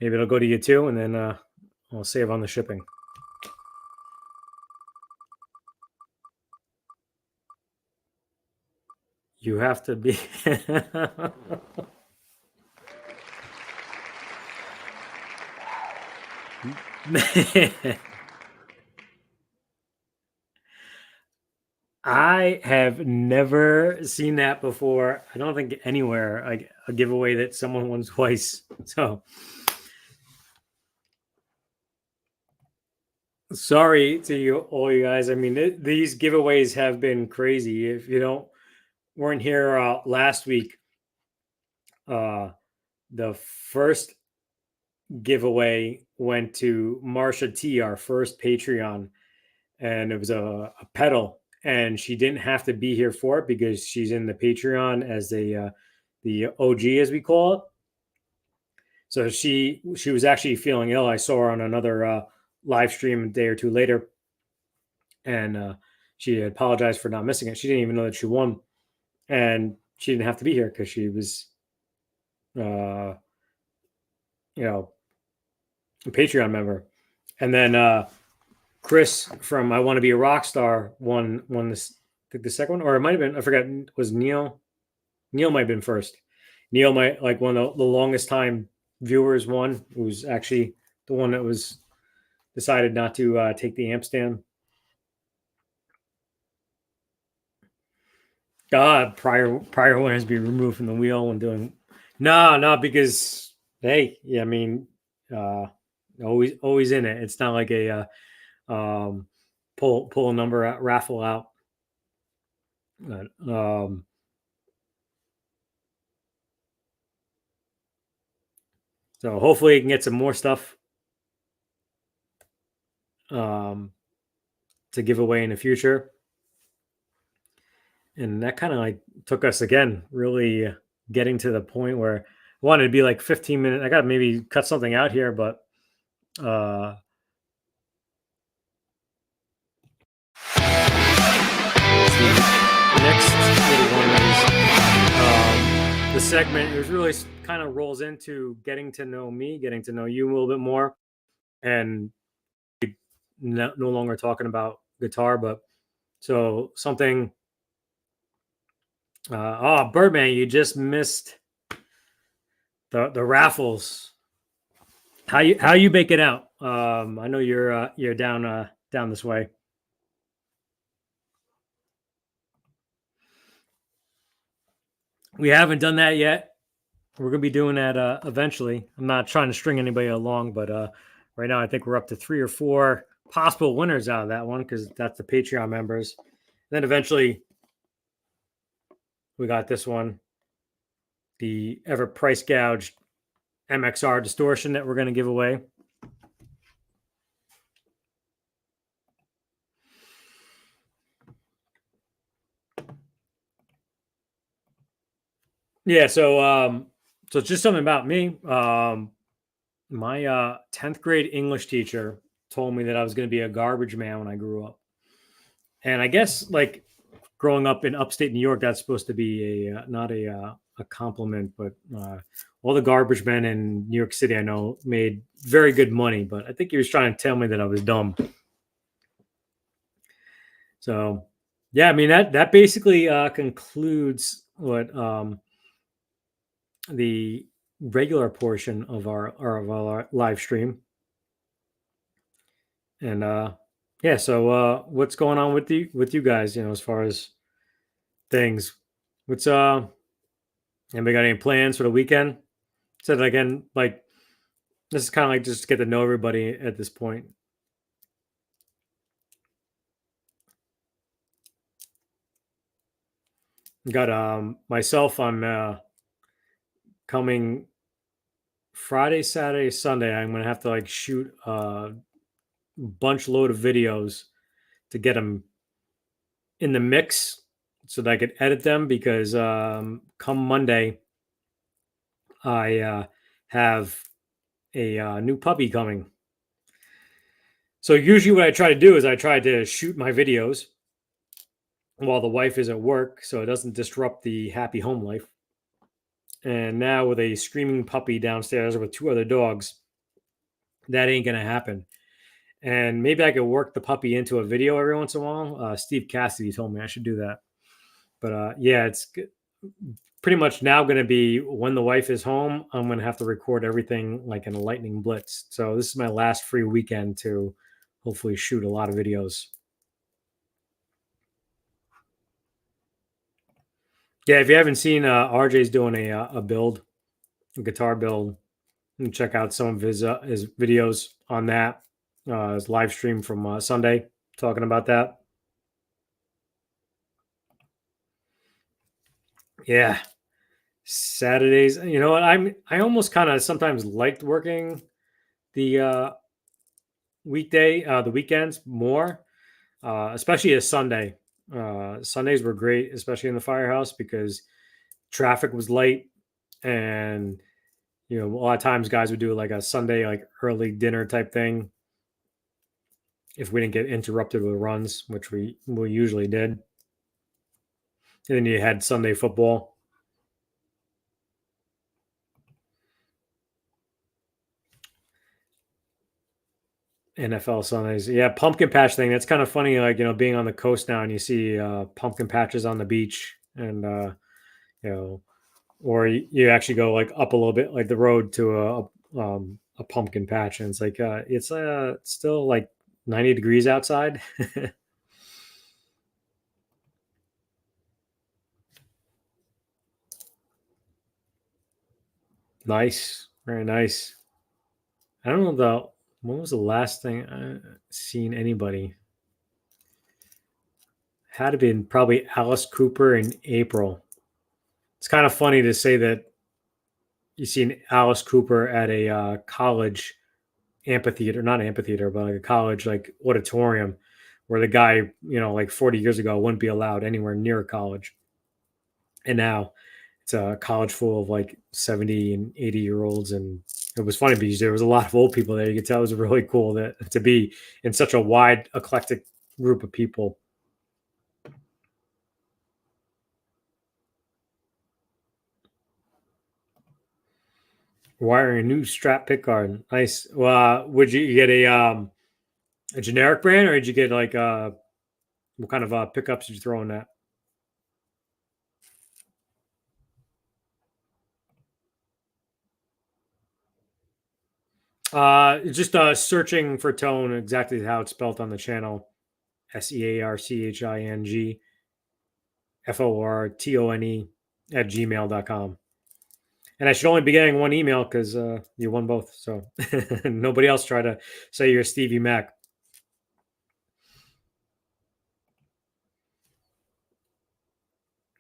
Maybe it'll go to you too, and then I'll save on the shipping. You have to be. I have never seen that before. I don't think anywhere a giveaway that someone won twice. So sorry to you all, you guys. I mean, these giveaways have been crazy. If you weren't here last week, the first giveaway went to Marsha T, our first Patreon, and it was a pedal, and she didn't have to be here for it because she's in the Patreon as the OG, as we call it. So she was actually feeling ill. I saw her on another live stream a day or two later, and she apologized for not missing it. She didn't even know that she won, and she didn't have to be here because she was, a Patreon member. And then Chris from I Want to Be a Rock Star won this, I think the second one, or it might have been, I forgot, was Neil. Neil might have been first. Neil might, like, one of the longest time viewers won. It was actually the one that was decided not to take the amp stand. God, prior winners be removed from the wheel when doing. No, because hey, yeah, I mean, always in it. It's not like a pull a number out, raffle out. But, so hopefully you can get some more stuff to give away in the future. And that kind of like took us again, really getting to the point where I wanted to be like 15 minutes. I got to maybe cut something out here, but the next little one is the segment. It really kind of rolls into getting to know me, getting to know you a little bit more, and no longer talking about guitar, but so something. Birdman, you just missed the raffles. How you make it out? I know you're down this way. We haven't done that yet. We're gonna be doing that eventually. I'm not trying to string anybody along, but right now I think we're up to 3 or 4 possible winners out of that one because that's the Patreon members. Then eventually we got this one, the ever price gouged MXR distortion that we're going to give away. Yeah, so it's just something about me. My 10th grade English teacher told me that I was going to be a garbage man when I grew up. And I guess, like, growing up in upstate New York, that's supposed to be not a compliment, but all the garbage men in New York City I know made very good money, but I think he was trying to tell me that I was dumb. So Yeah, I mean that basically concludes what the regular portion of our live stream. And yeah, so what's going on with you guys, as far as things? What's anybody got any plans for the weekend? Said again, like this is kind of like just to get to know everybody at this point. Got myself, I'm coming Friday, Saturday, Sunday. I'm gonna have to like shoot a bunch load of videos to get them in the mix so that I could edit them, because come Monday I have a new puppy coming. So usually what I try to do is I try to shoot my videos while the wife is at work so it doesn't disrupt the happy home life. And now with a screaming puppy downstairs with two other dogs, that ain't gonna happen. And maybe I could work the puppy into a video every once in a while. Steve Cassidy told me I should do that. But yeah, it's pretty much now going to be when the wife is home, I'm going to have to record everything like in a lightning blitz. So this is my last free weekend to hopefully shoot a lot of videos. Yeah, if you haven't seen, RJ's doing a build, a guitar build. You can check out some of his videos on that. His live stream from Sunday talking about that. Yeah, Saturdays. You know what? I almost kind of sometimes liked working the the weekends more, especially a Sunday. Sundays were great, especially in the firehouse, because traffic was light, and a lot of times guys would do like a Sunday like early dinner type thing if we didn't get interrupted with runs, which we usually did. And then you had Sunday football. NFL Sundays. Yeah, pumpkin patch thing. That's kind of funny, like, being on the coast now and you see pumpkin patches on the beach, and or you actually go like up a little bit like the road to a pumpkin patch, and it's like it's still like 90 degrees outside. Nice. Very nice. I don't know though, when was the last thing I seen anybody? Had to been probably Alice Cooper in April. It's kind of funny to say that you seen Alice Cooper at a college amphitheater, not amphitheater, but like a college like auditorium, where the guy, like 40 years ago wouldn't be allowed anywhere near a college. And now it's a college full of like 70 and 80-year-olds. And it was funny because there was a lot of old people there. You could tell it was really cool to be in such a wide, eclectic group of people. Wiring a new strap pickguard. Nice. Well, would you get a generic brand, or did you get like what kind of pickups did you throw in that? Just searching for tone, exactly how it's spelled on the channel. SEARCHING FORTONE at gmail.com. And I should only be getting one email because you won both. So nobody else try to say you're Stevie Mac.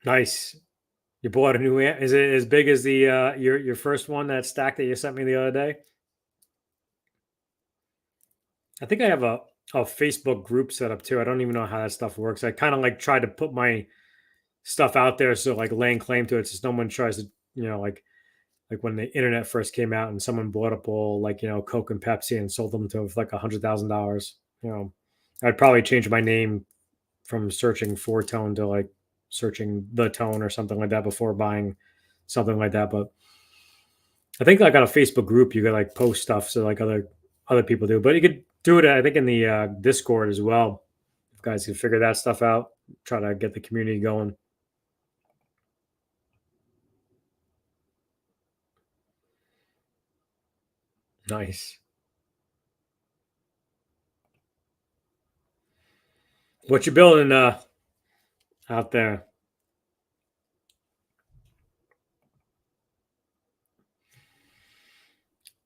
Nice. You bought a new amp. Is it as big as the your first one, that stack that you sent me the other day? I think I have a Facebook group set up too. I don't even know how that stuff works. I kind of like try to put my stuff out there, so like laying claim to it, so no one tries to, like when the internet first came out and someone bought up all like, Coke and Pepsi and sold them to like $100,000. I'd probably change my name from searching for tone to like searching the tone or something like that before buying something like that. But I think like on a Facebook group you could like post stuff so like other people do, but you could do it, I think, in the Discord as well. If guys can figure that stuff out, try to get the community going. Nice. What you building out there?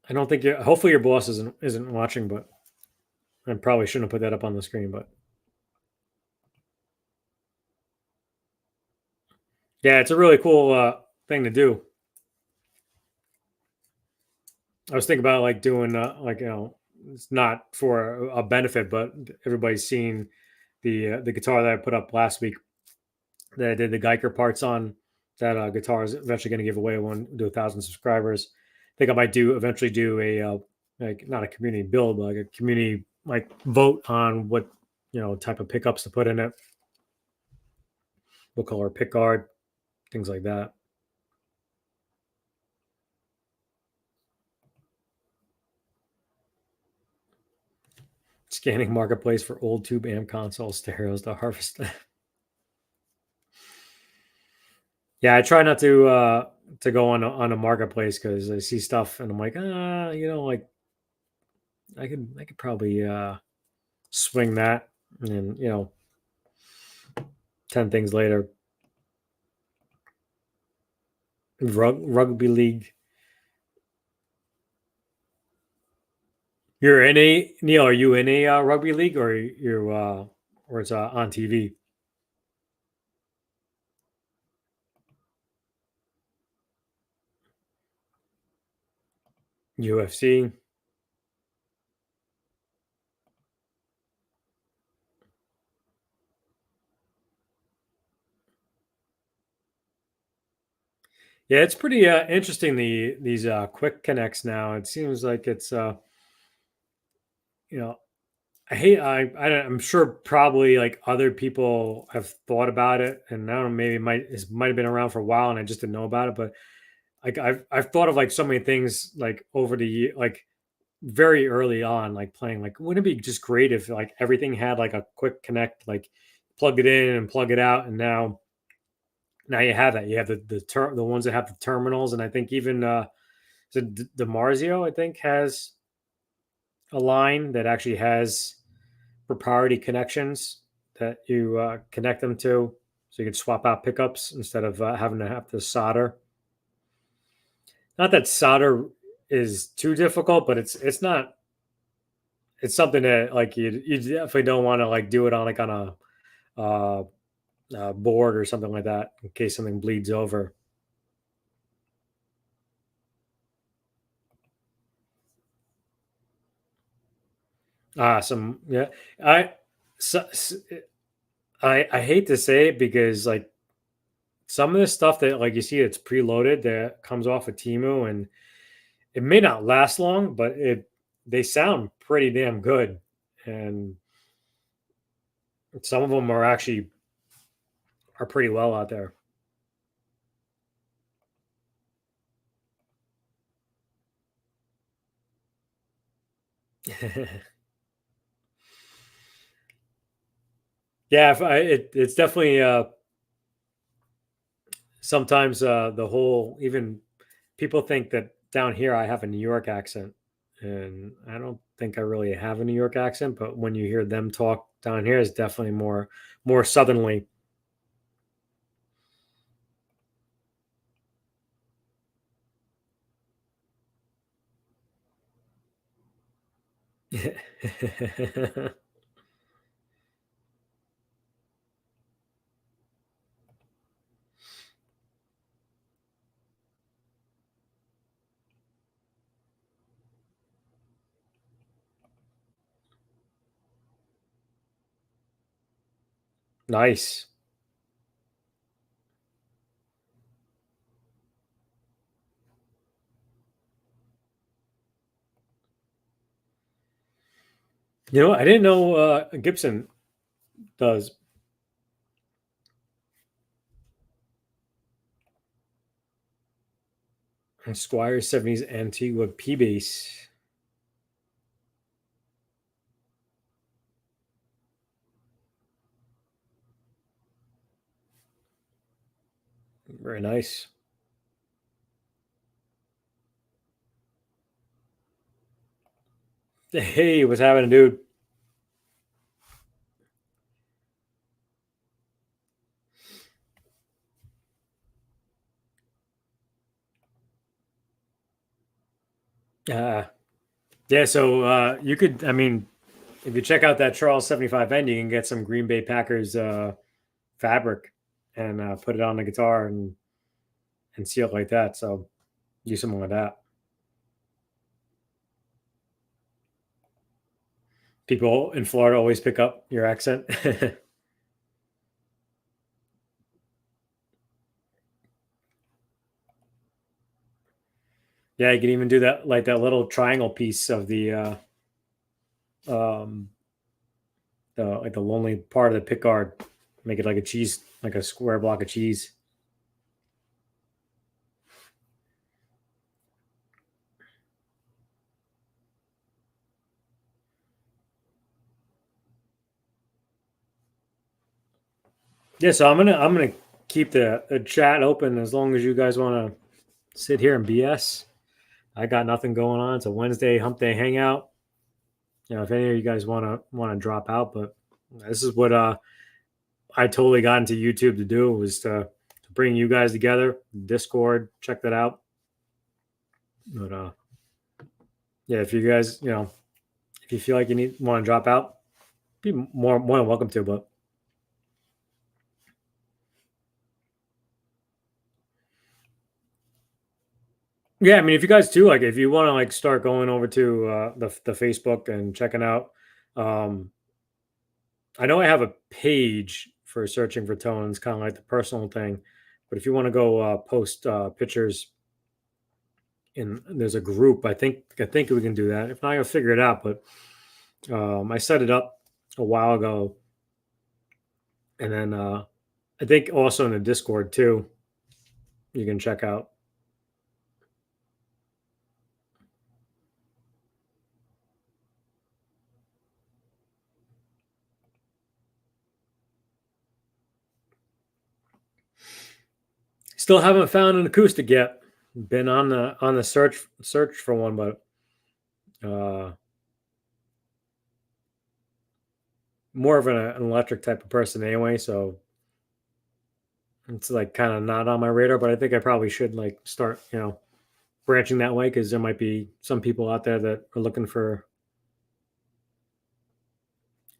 I don't think you. Hopefully, your boss isn't watching, but I probably shouldn't have put that up on the screen. But yeah, it's a really cool thing to do. I was thinking about like doing like it's not for a benefit, but everybody's seen the guitar that I put up last week that I did the Guyker parts on. That guitar is eventually going to give away when we do 1,000 subscribers. I think I might eventually do a like not a community build, but like a community like vote on what type of pickups to put in it, what color pick guard, things like that. Scanning marketplace for old tube amp consoles, stereos to harvest. Yeah, I try not to go on a marketplace because I see stuff and I'm like, like I could probably swing that, and 10 things later, rugby league. You're in a Neil? Are you in a rugby league, or or it's on TV? UFC. Yeah, it's pretty interesting. These quick connects now. It seems like it's you know I hate. I'm sure probably like other people have thought about it, and I don't know. Maybe it might have been around for a while, and I just didn't know about it. But like I've thought of like so many things like over the year, like very early on, like playing. Like, wouldn't it be just great if like everything had like a quick connect, like plug it in and plug it out, and now you have that. You have the ones that have the terminals, and I think even the Marzio I think has a line that actually has proprietary connections that you connect them to, so you can swap out pickups instead of having to have to solder. Not that solder is too difficult, but it's not. It's something that like you definitely don't want to like do it on like on uh, board or something like that in case something bleeds over. Some yeah. I so, I hate to say it because like some of the stuff that like you see it's preloaded that comes off of Timu, and it may not last long, but they sound pretty damn good, and some of them are pretty well out there. Yeah, it's definitely sometimes the whole even people think that down here I have a New York accent, and I don't think I really have a New York accent. But when you hear them talk down here, it's definitely more southernly. Nice. I didn't know Gibson does Squire 70s Antigua P bass. Very nice. Hey, what's happening, dude? Yeah, so you could, I mean, if you check out that Charles 75 end, you can get some Green Bay Packers fabric and put it on the guitar and seal it like that. So do something like that. People in Florida always pick up your accent. Yeah, you can even do that, like that little triangle piece of um, the lonely part of the pick guard. Make it like a cheese, like a square block of cheese. Yeah, so I'm gonna keep the chat open as long as you guys want to sit here and BS. I got nothing going on. It's a Wednesday Hump Day Hangout. You know, if any of you guys want to drop out, but this is what I totally got into YouTube to do, was to bring you guys together. Discord, check that out. But yeah, if you guys, you know, if you feel like you want to drop out, be more than welcome to. But yeah, I mean, if you guys do, like, if you want to like start going over to the Facebook and checking out, um, I know I have a page for searching for tones, kind of like the personal thing. But if you want to go post pictures in, there's a group. I think we can do that. If not, I'll figure it out. But I set it up a while ago, and then I think also in the Discord too, you can check out. Still haven't found an acoustic yet. Been on the search for one, but more of an electric type of person anyway. So it's like kind of not on my radar. But I think I probably should like start, you know, branching that way, because there might be some people out there that are looking for.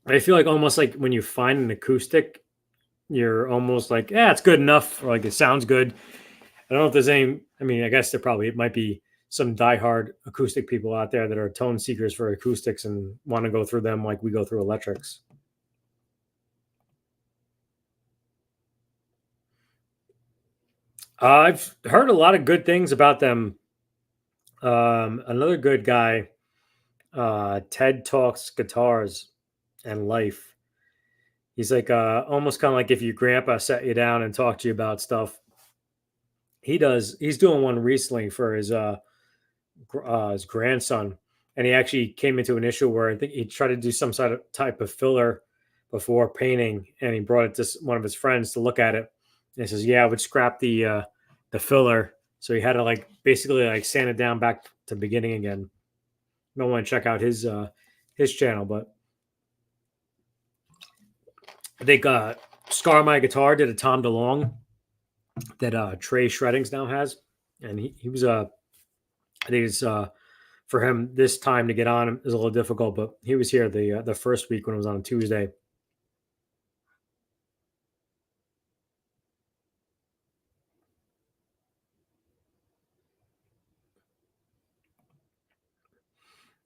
I feel like almost like when you find an acoustic, you're almost like, yeah, it's good enough, or like it sounds good. I don't know if there's any. I mean, I guess there probably it might be some diehard acoustic people out there that are tone seekers for acoustics and want to go through them like we go through electrics. I've heard a lot of good things about them. Another good guy, Ted Talks Guitars and Life. He's like almost kind of like if your grandpa sat you down and talked to you about stuff. He's doing one recently for his grandson, and he actually came into an issue where I think he tried to do some sort of type of filler before painting, and he brought it to one of his friends to look at it. And he says, "Yeah, I would scrap the filler." So he had to like basically like sand it down back to the beginning again. You might want to check out his channel, but I think Scar My Guitar did a Tom DeLonge that Trey Shreddings now has, and he was I think it's for him this time to get on is a little difficult, but he was here the first week when it was on a Tuesday.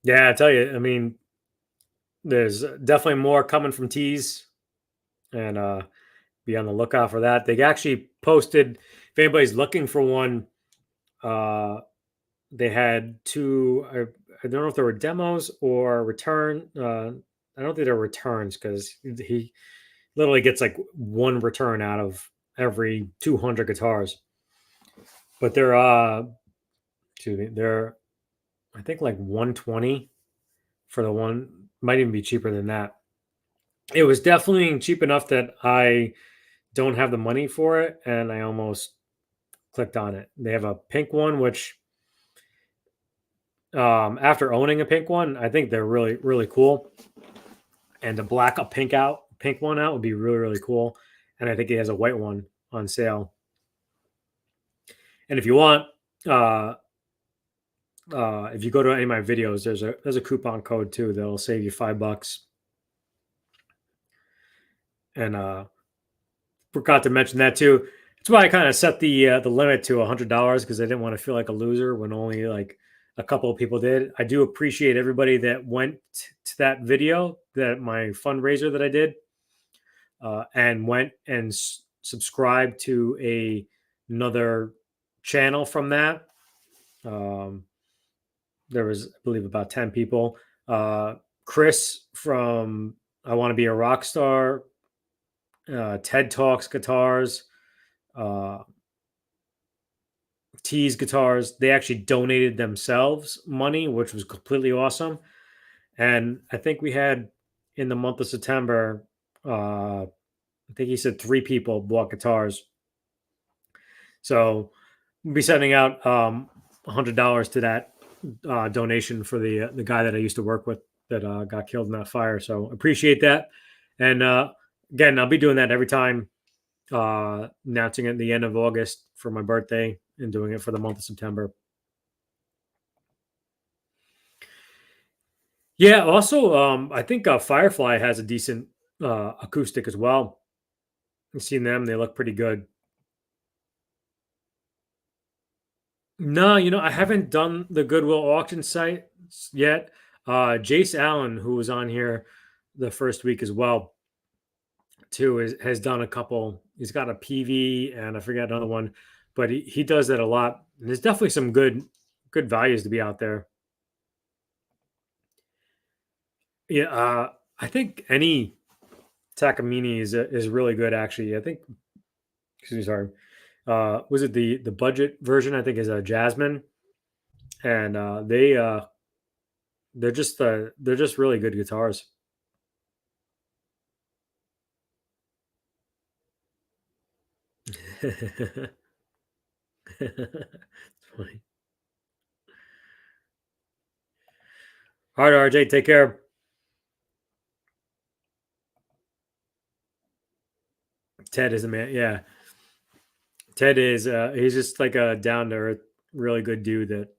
Yeah, I tell you, I mean, there's definitely more coming from Tees, and be on the lookout for that. They actually posted, if anybody's looking for one, uh, they had two. I don't know if there were demos or return. I don't think they're returns, because he literally gets like one return out of every 200 guitars. But they're excuse me, they're I think like 120 for the one. Might even be cheaper than that. It was definitely cheap enough that I don't have the money for it, and I almost clicked on it. They have a pink one, which after owning a pink one, I think they're really, really cool. And to black a pink one out would be really, really cool. And I think he has a white one on sale. And if you want, if you go to any of my videos, there's a coupon code too that'll save you $5. And forgot to mention that too. That's why I kind of set the limit to $100 because I didn't want to feel like a loser when only like a couple of people did. I do appreciate everybody that went to that video, that my fundraiser that I did, and went and subscribed to another channel from that. There was, I believe, about 10 people. Chris from I Want to Be a Rock Star, TED Talks Guitars, Tease Guitars. They actually donated themselves money, which was completely awesome. And I think we had in the month of September, I think he said 3 people bought guitars. So we'll be sending out $100 to that donation for the guy that I used to work with that got killed in that fire. So appreciate that. And again, I'll be doing that every time, announcing it at the end of August for my birthday and doing it for the month of September. Yeah. Also, I think Firefly has a decent acoustic as well. I've seen them; they look pretty good. No, I haven't done the Goodwill auction site yet. Jace Allen, who was on here the first week as well, too, has done a couple. He's got a PV and I forget another one, but he does that a lot. And there's definitely some good values to be out there. Yeah, I think any Takamine is really good actually. I think, excuse me, sorry. Was it the budget version? I think is a Jasmine, and they're just really good guitars. It's funny. All right, RJ, take care. Ted is a man. Yeah, Ted is. He's just like a down to earth, really good dude that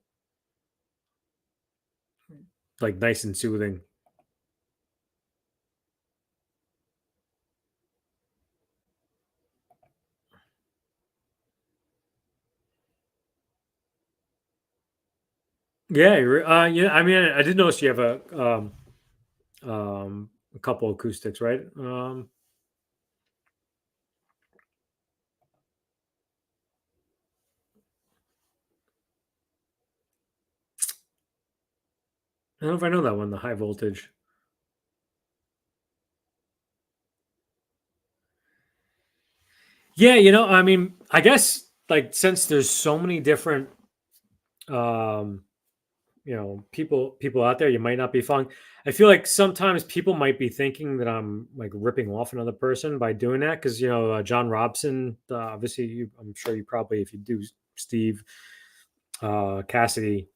like nice and soothing. Yeah, yeah. I mean, I did notice you have a couple acoustics, right? I don't know if I know that one, the high voltage. Yeah, I mean, I guess like since there's so many different um people out there you might not be following. I feel like sometimes people might be thinking that I'm like ripping off another person by doing that because John Robson, obviously I'm sure you probably, if you do, Steve Cassidy,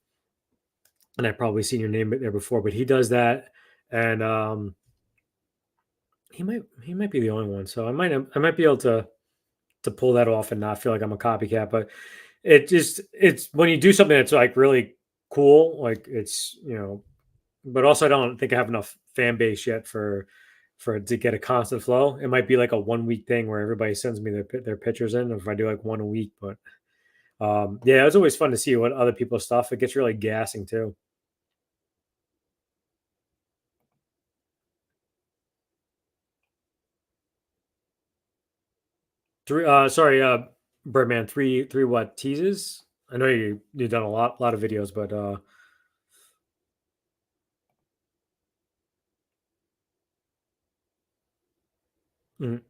and I've probably seen your name there before, but he does that. And he might be the only one, so I might be able to pull that off and not feel like I'm a copycat. But it's when you do something that's like really cool, like it's but also I don't think I have enough fan base yet for it to get a constant flow. It might be like a 1 week thing where everybody sends me their pictures in if I do like one a week. But yeah, it's always fun to see what other people's stuff. It gets really gassing too. Three sorry, Birdman, three what teases? I know you've done a lot of videos, but mhm.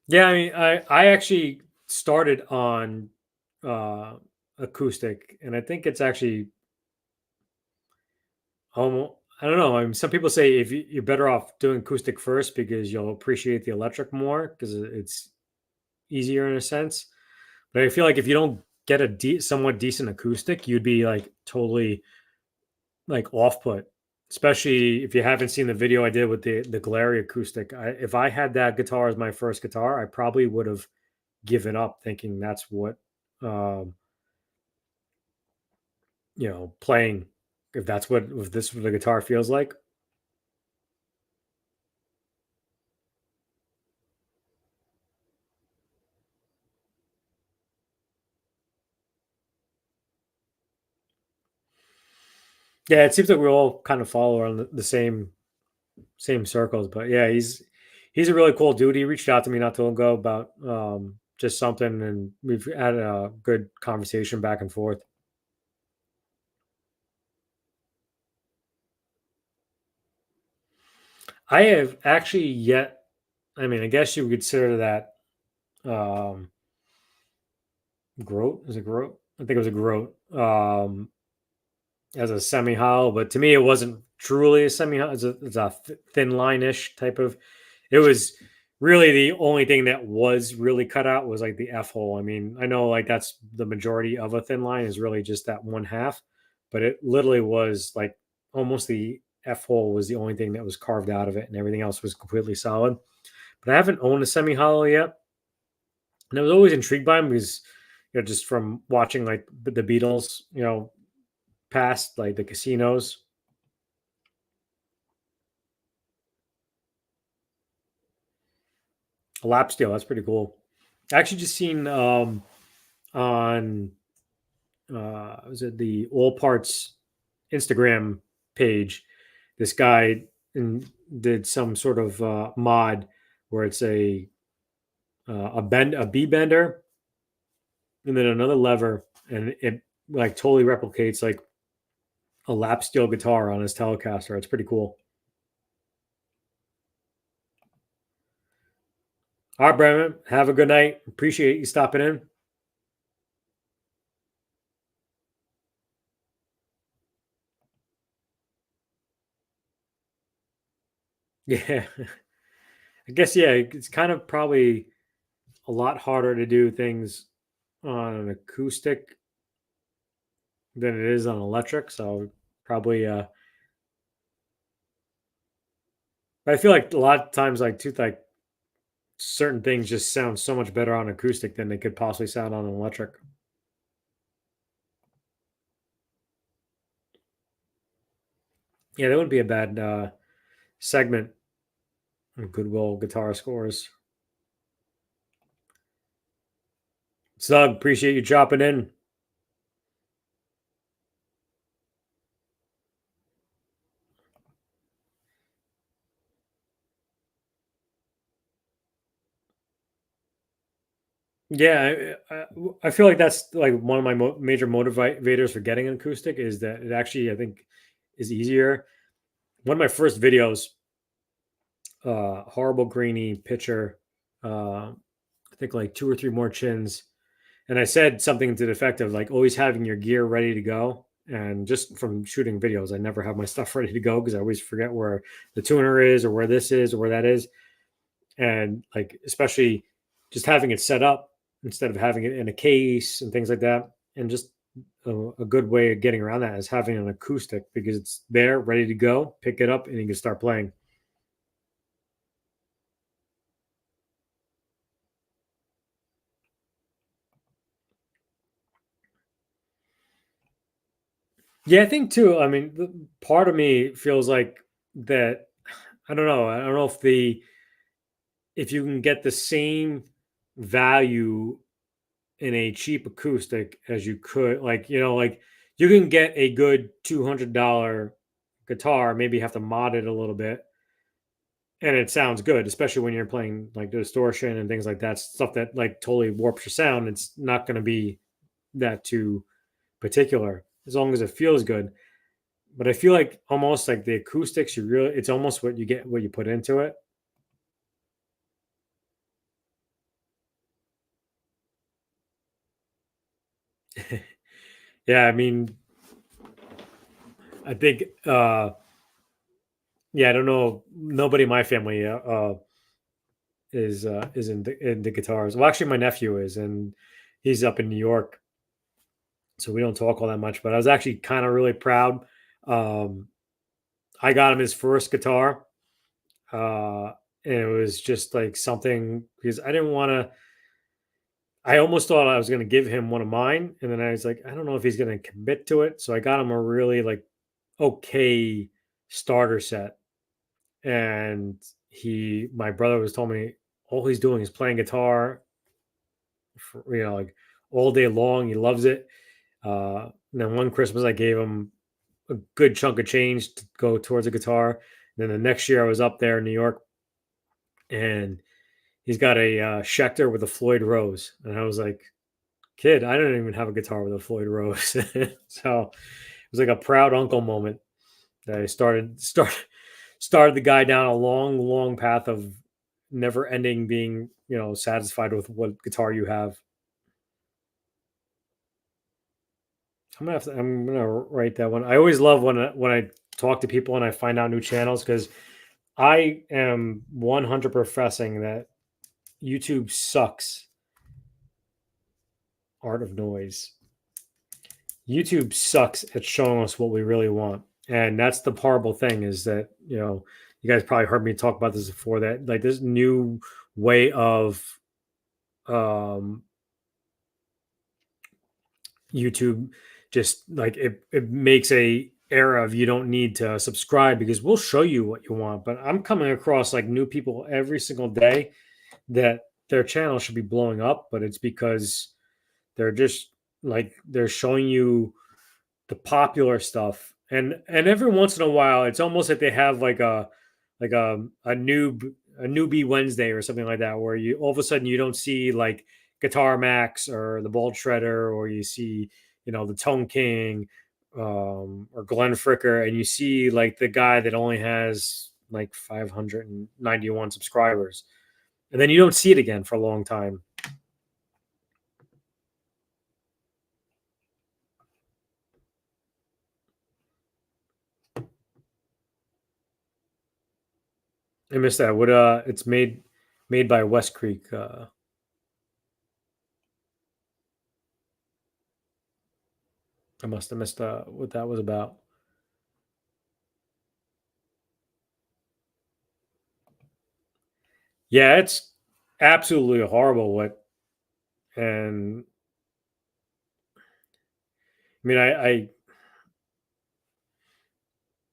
Yeah, I mean, I actually started on acoustic, and I think it's actually almost. I don't know. I mean, some people say if you're better off doing acoustic first because you'll appreciate the electric more because it's easier in a sense. But I feel like if you don't get a somewhat decent acoustic, you'd be like totally like off put. Especially if you haven't seen the video I did with the Glary acoustic. If I had that guitar as my first guitar, I probably would have given up thinking that's what um, playing if this what the guitar feels like. Yeah, it seems like we all kind of follow around the same circles. But yeah, he's a really cool dude. He reached out to me not too long ago about just something, and we've had a good conversation back and forth. I have actually yet. I mean, I guess you would consider that um, groat. Is it groat? I think it was a groat. As a semi hollow, but to me, it wasn't truly a semi hollow. It's a thin line ish type of. It was really the only thing that was really cut out was like the F hole. I mean, I know like that's the majority of a thin line is really just that one half, but it literally was like almost the F hole was the only thing that was carved out of it, and everything else was completely solid. But I haven't owned a semi hollow yet, and I was always intrigued by them because just from watching like the Beatles, past like the casinos. A lap steel, that's pretty cool. I actually just seen on was it the All Parts Instagram page, this guy did some sort of mod where it's a B bender and then another lever, and it like totally replicates like a lap steel guitar on his Telecaster. It's pretty cool. All right, Brandon, have a good night. Appreciate you stopping in. Yeah, I guess yeah, it's kind of probably a lot harder to do things on an acoustic than it is on electric. So probably, but I feel like a lot of times, like too, like certain things just sound so much better on acoustic than they could possibly sound on an electric. Yeah, that would be a bad segment. Goodwill guitar scores. Doug, appreciate you dropping in. Yeah, I feel like that's like one of my major motivators for getting an acoustic is that it actually I think is easier. One of my first videos, horrible greeny pitcher, I think like two or three more chins, and I said something to the effect of like always having your gear ready to go. And just from shooting videos, I never have my stuff ready to go because I always forget where the tuner is or where this is or where that is. And like especially just having it set up instead of having it in a case and things like that. And just a good way of getting around that is having an acoustic because it's there ready to go, pick it up, and you can start playing. Yeah, I think too. I mean, part of me feels like that. I don't know. I don't know if you can get the same value in a cheap acoustic as you could, like like you can get a good $200 guitar, maybe have to mod it a little bit, and it sounds good, especially when you're playing like distortion and things like that, stuff that like totally warps your sound. It's not going to be that too particular as long as it feels good. But I feel like almost like the acoustics, it's almost what you get, what you put into it. Yeah, I mean, I think Yeah, I don't know. Nobody in my family is into guitars. Well, actually, my nephew is, and he's up in New York, so we don't talk all that much. But I was actually kind of really proud. Um, I got him his first guitar, uh, and it was just like something because I didn't want to. I almost thought I was going to give him one of mine, and then I was like, I don't know if he's going to commit to it. So I got him a really like okay starter set, and my brother was told me all he's doing is playing guitar, for, like all day long. He loves it. And then one Christmas, I gave him a good chunk of change to go towards a guitar. And then the next year, I was up there in New York, and he's got a Schecter with a Floyd Rose, and I was like, "Kid, I don't even have a guitar with a Floyd Rose." So it was like a proud uncle moment that I started the guy down a long, long path of never ending being, satisfied with what guitar you have. I'm gonna write that one. I always love when I talk to people and I find out new channels because I am 100 professing that YouTube sucks. Art of Noise. YouTube sucks at showing us what we really want, and that's the horrible thing. Is that you guys probably heard me talk about this before. That like this new way of um, YouTube, just like it makes a era of you don't need to subscribe because we'll show you what you want. But I'm coming across like new people every single day that their channel should be blowing up, but it's because they're just like they're showing you the popular stuff, and every once in a while it's almost like they have like a newbie Wednesday or something like that, where you all of a sudden you don't see like Guitar Max or the Bald Shredder, or you see the Tone King, or Glenn Fricker, and you see like the guy that only has like 591 subscribers, and then you don't see it again for a long time. I missed that. What it's made by West Creek. I must have missed what that was about. Yeah, it's absolutely horrible. And I mean, I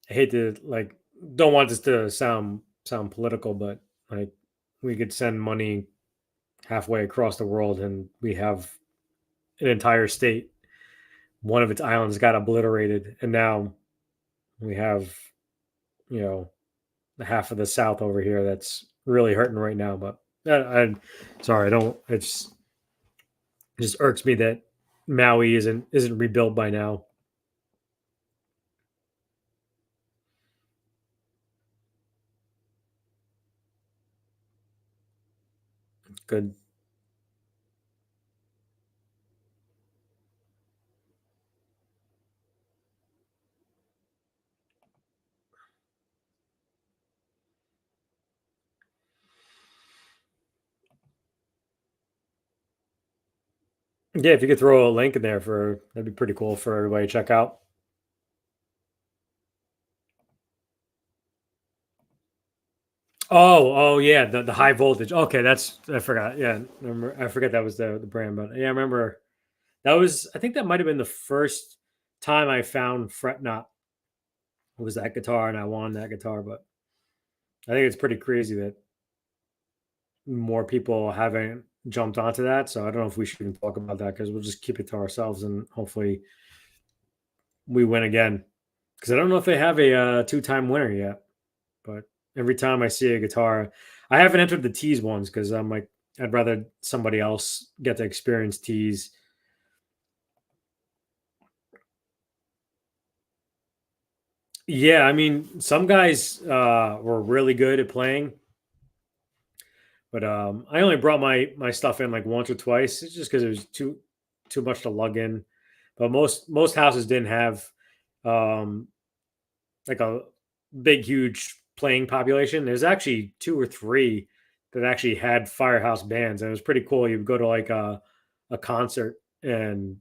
hate to like, don't want this to sound political, but like, we could send money halfway across the world, and we have an entire state. One of its islands got obliterated, and now we have, you know, the half of the South over here that's really hurting right now. But I'm sorry, I don't. It just irks me that Maui isn't rebuilt by now. Good. Yeah, if you could throw a link in there that'd be pretty cool for everybody to check out. Oh yeah, the high voltage. Okay, that's I forgot. Yeah, I forget that was the brand, but yeah, I remember that was. I think that might have been the first time I found fret knot. It was that guitar, and I wanted that guitar. But I think it's pretty crazy that more people haven't jumped onto that. So I don't know if we should even talk about that because we'll just keep it to ourselves, and hopefully we win again. Because I don't know if they have a two-time winner yet. But every time I see a guitar, I haven't entered the tease ones because I'm like, I'd rather somebody else get to experience tease. Yeah, I mean, some guys were really good at playing, but I only brought my stuff in like once or twice. It's just because it was too much to lug in. But most houses didn't have um, like a big huge playing population. There's actually 2 or 3 that actually had firehouse bands, and it was pretty cool. You would go to like a concert and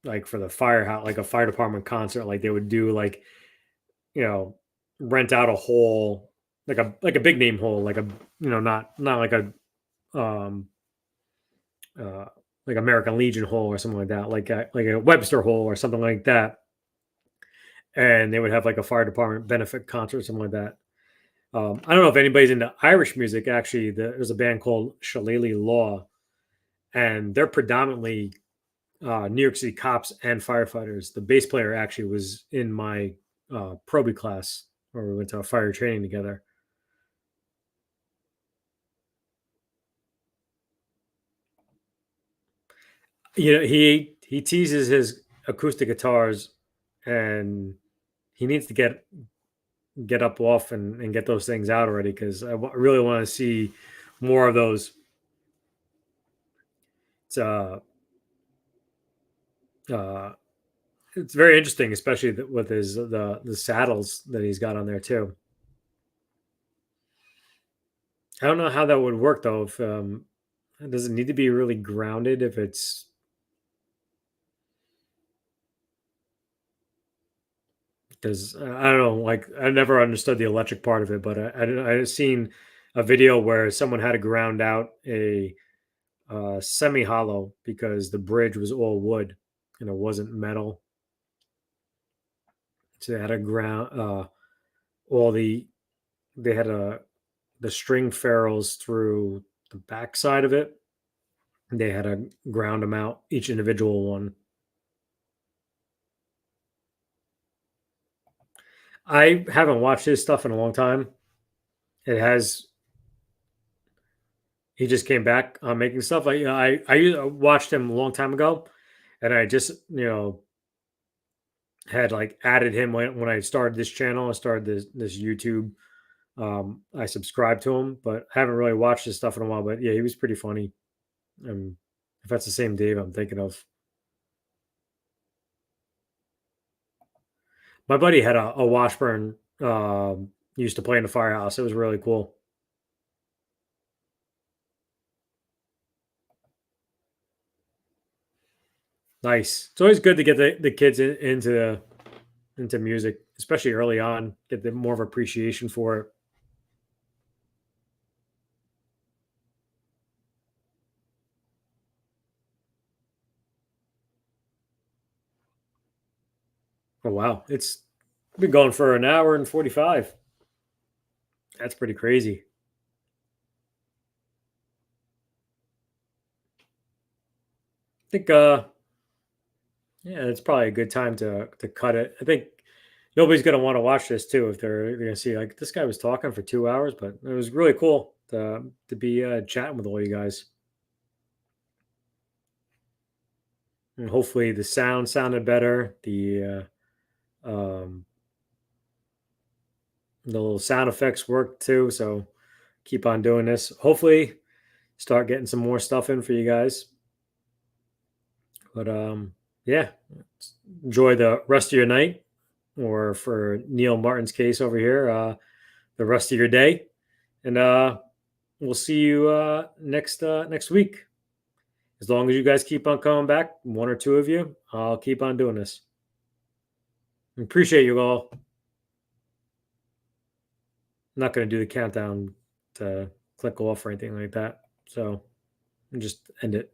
like for the firehouse, like a fire department concert, like they would do like, you know, rent out a hall, like a big name hall, like a, you know, not like a um uh like American Legion hall or something like that, like a Webster hall or something like that. And they would have like a fire department benefit concert or something like that. I don't know if anybody's into Irish music. Actually, there's a band called Shillelagh Law, and they're predominantly New York City cops and firefighters. The bass player actually was in my probie class where we went to a fire training together. You know, he teases his acoustic guitars, and he needs to get up off and get those things out already, because really want to see more of those. It's uh, it's very interesting, especially with his the saddles that he's got on there too. I don't know how that would work though. If does it need to be really grounded? If it's because I don't know, like I never understood the electric part of it, but I've seen a video where someone had to ground out a semi hollow because the bridge was all wood and it wasn't metal. So they had to ground all they had the string ferrules through the back side of it. They had to ground them out, each individual one. I haven't watched his stuff in a long time. It has he just came back on making stuff. I watched him a long time ago, and I just had like added him when I started this channel. I started this YouTube. I subscribed to him, but I haven't really watched his stuff in a while. But yeah, he was pretty funny. If that's the same Dave I'm thinking of. My buddy had a Washburn. Used to play in the firehouse. It was really cool. Nice. It's always good to get the kids into music, especially early on. Get them more of appreciation for it. Oh wow, it's been going for an hour and 45. That's pretty crazy. I think yeah, it's probably a good time to cut it. I think nobody's gonna want to watch this too if they're gonna see like this guy was talking for 2 hours, but it was really cool to be chatting with all you guys. And hopefully the sound sounded better. The little sound effects worked too. So keep on doing this. Hopefully start getting some more stuff in for you guys. But yeah, enjoy the rest of your night, or for Neil Martin's case over here, the rest of your day. And we'll see you next week. As long as you guys keep on coming back, one or two of you, I'll keep on doing this. Appreciate you all. I'm not going to do the countdown to click off or anything like that. So just end it.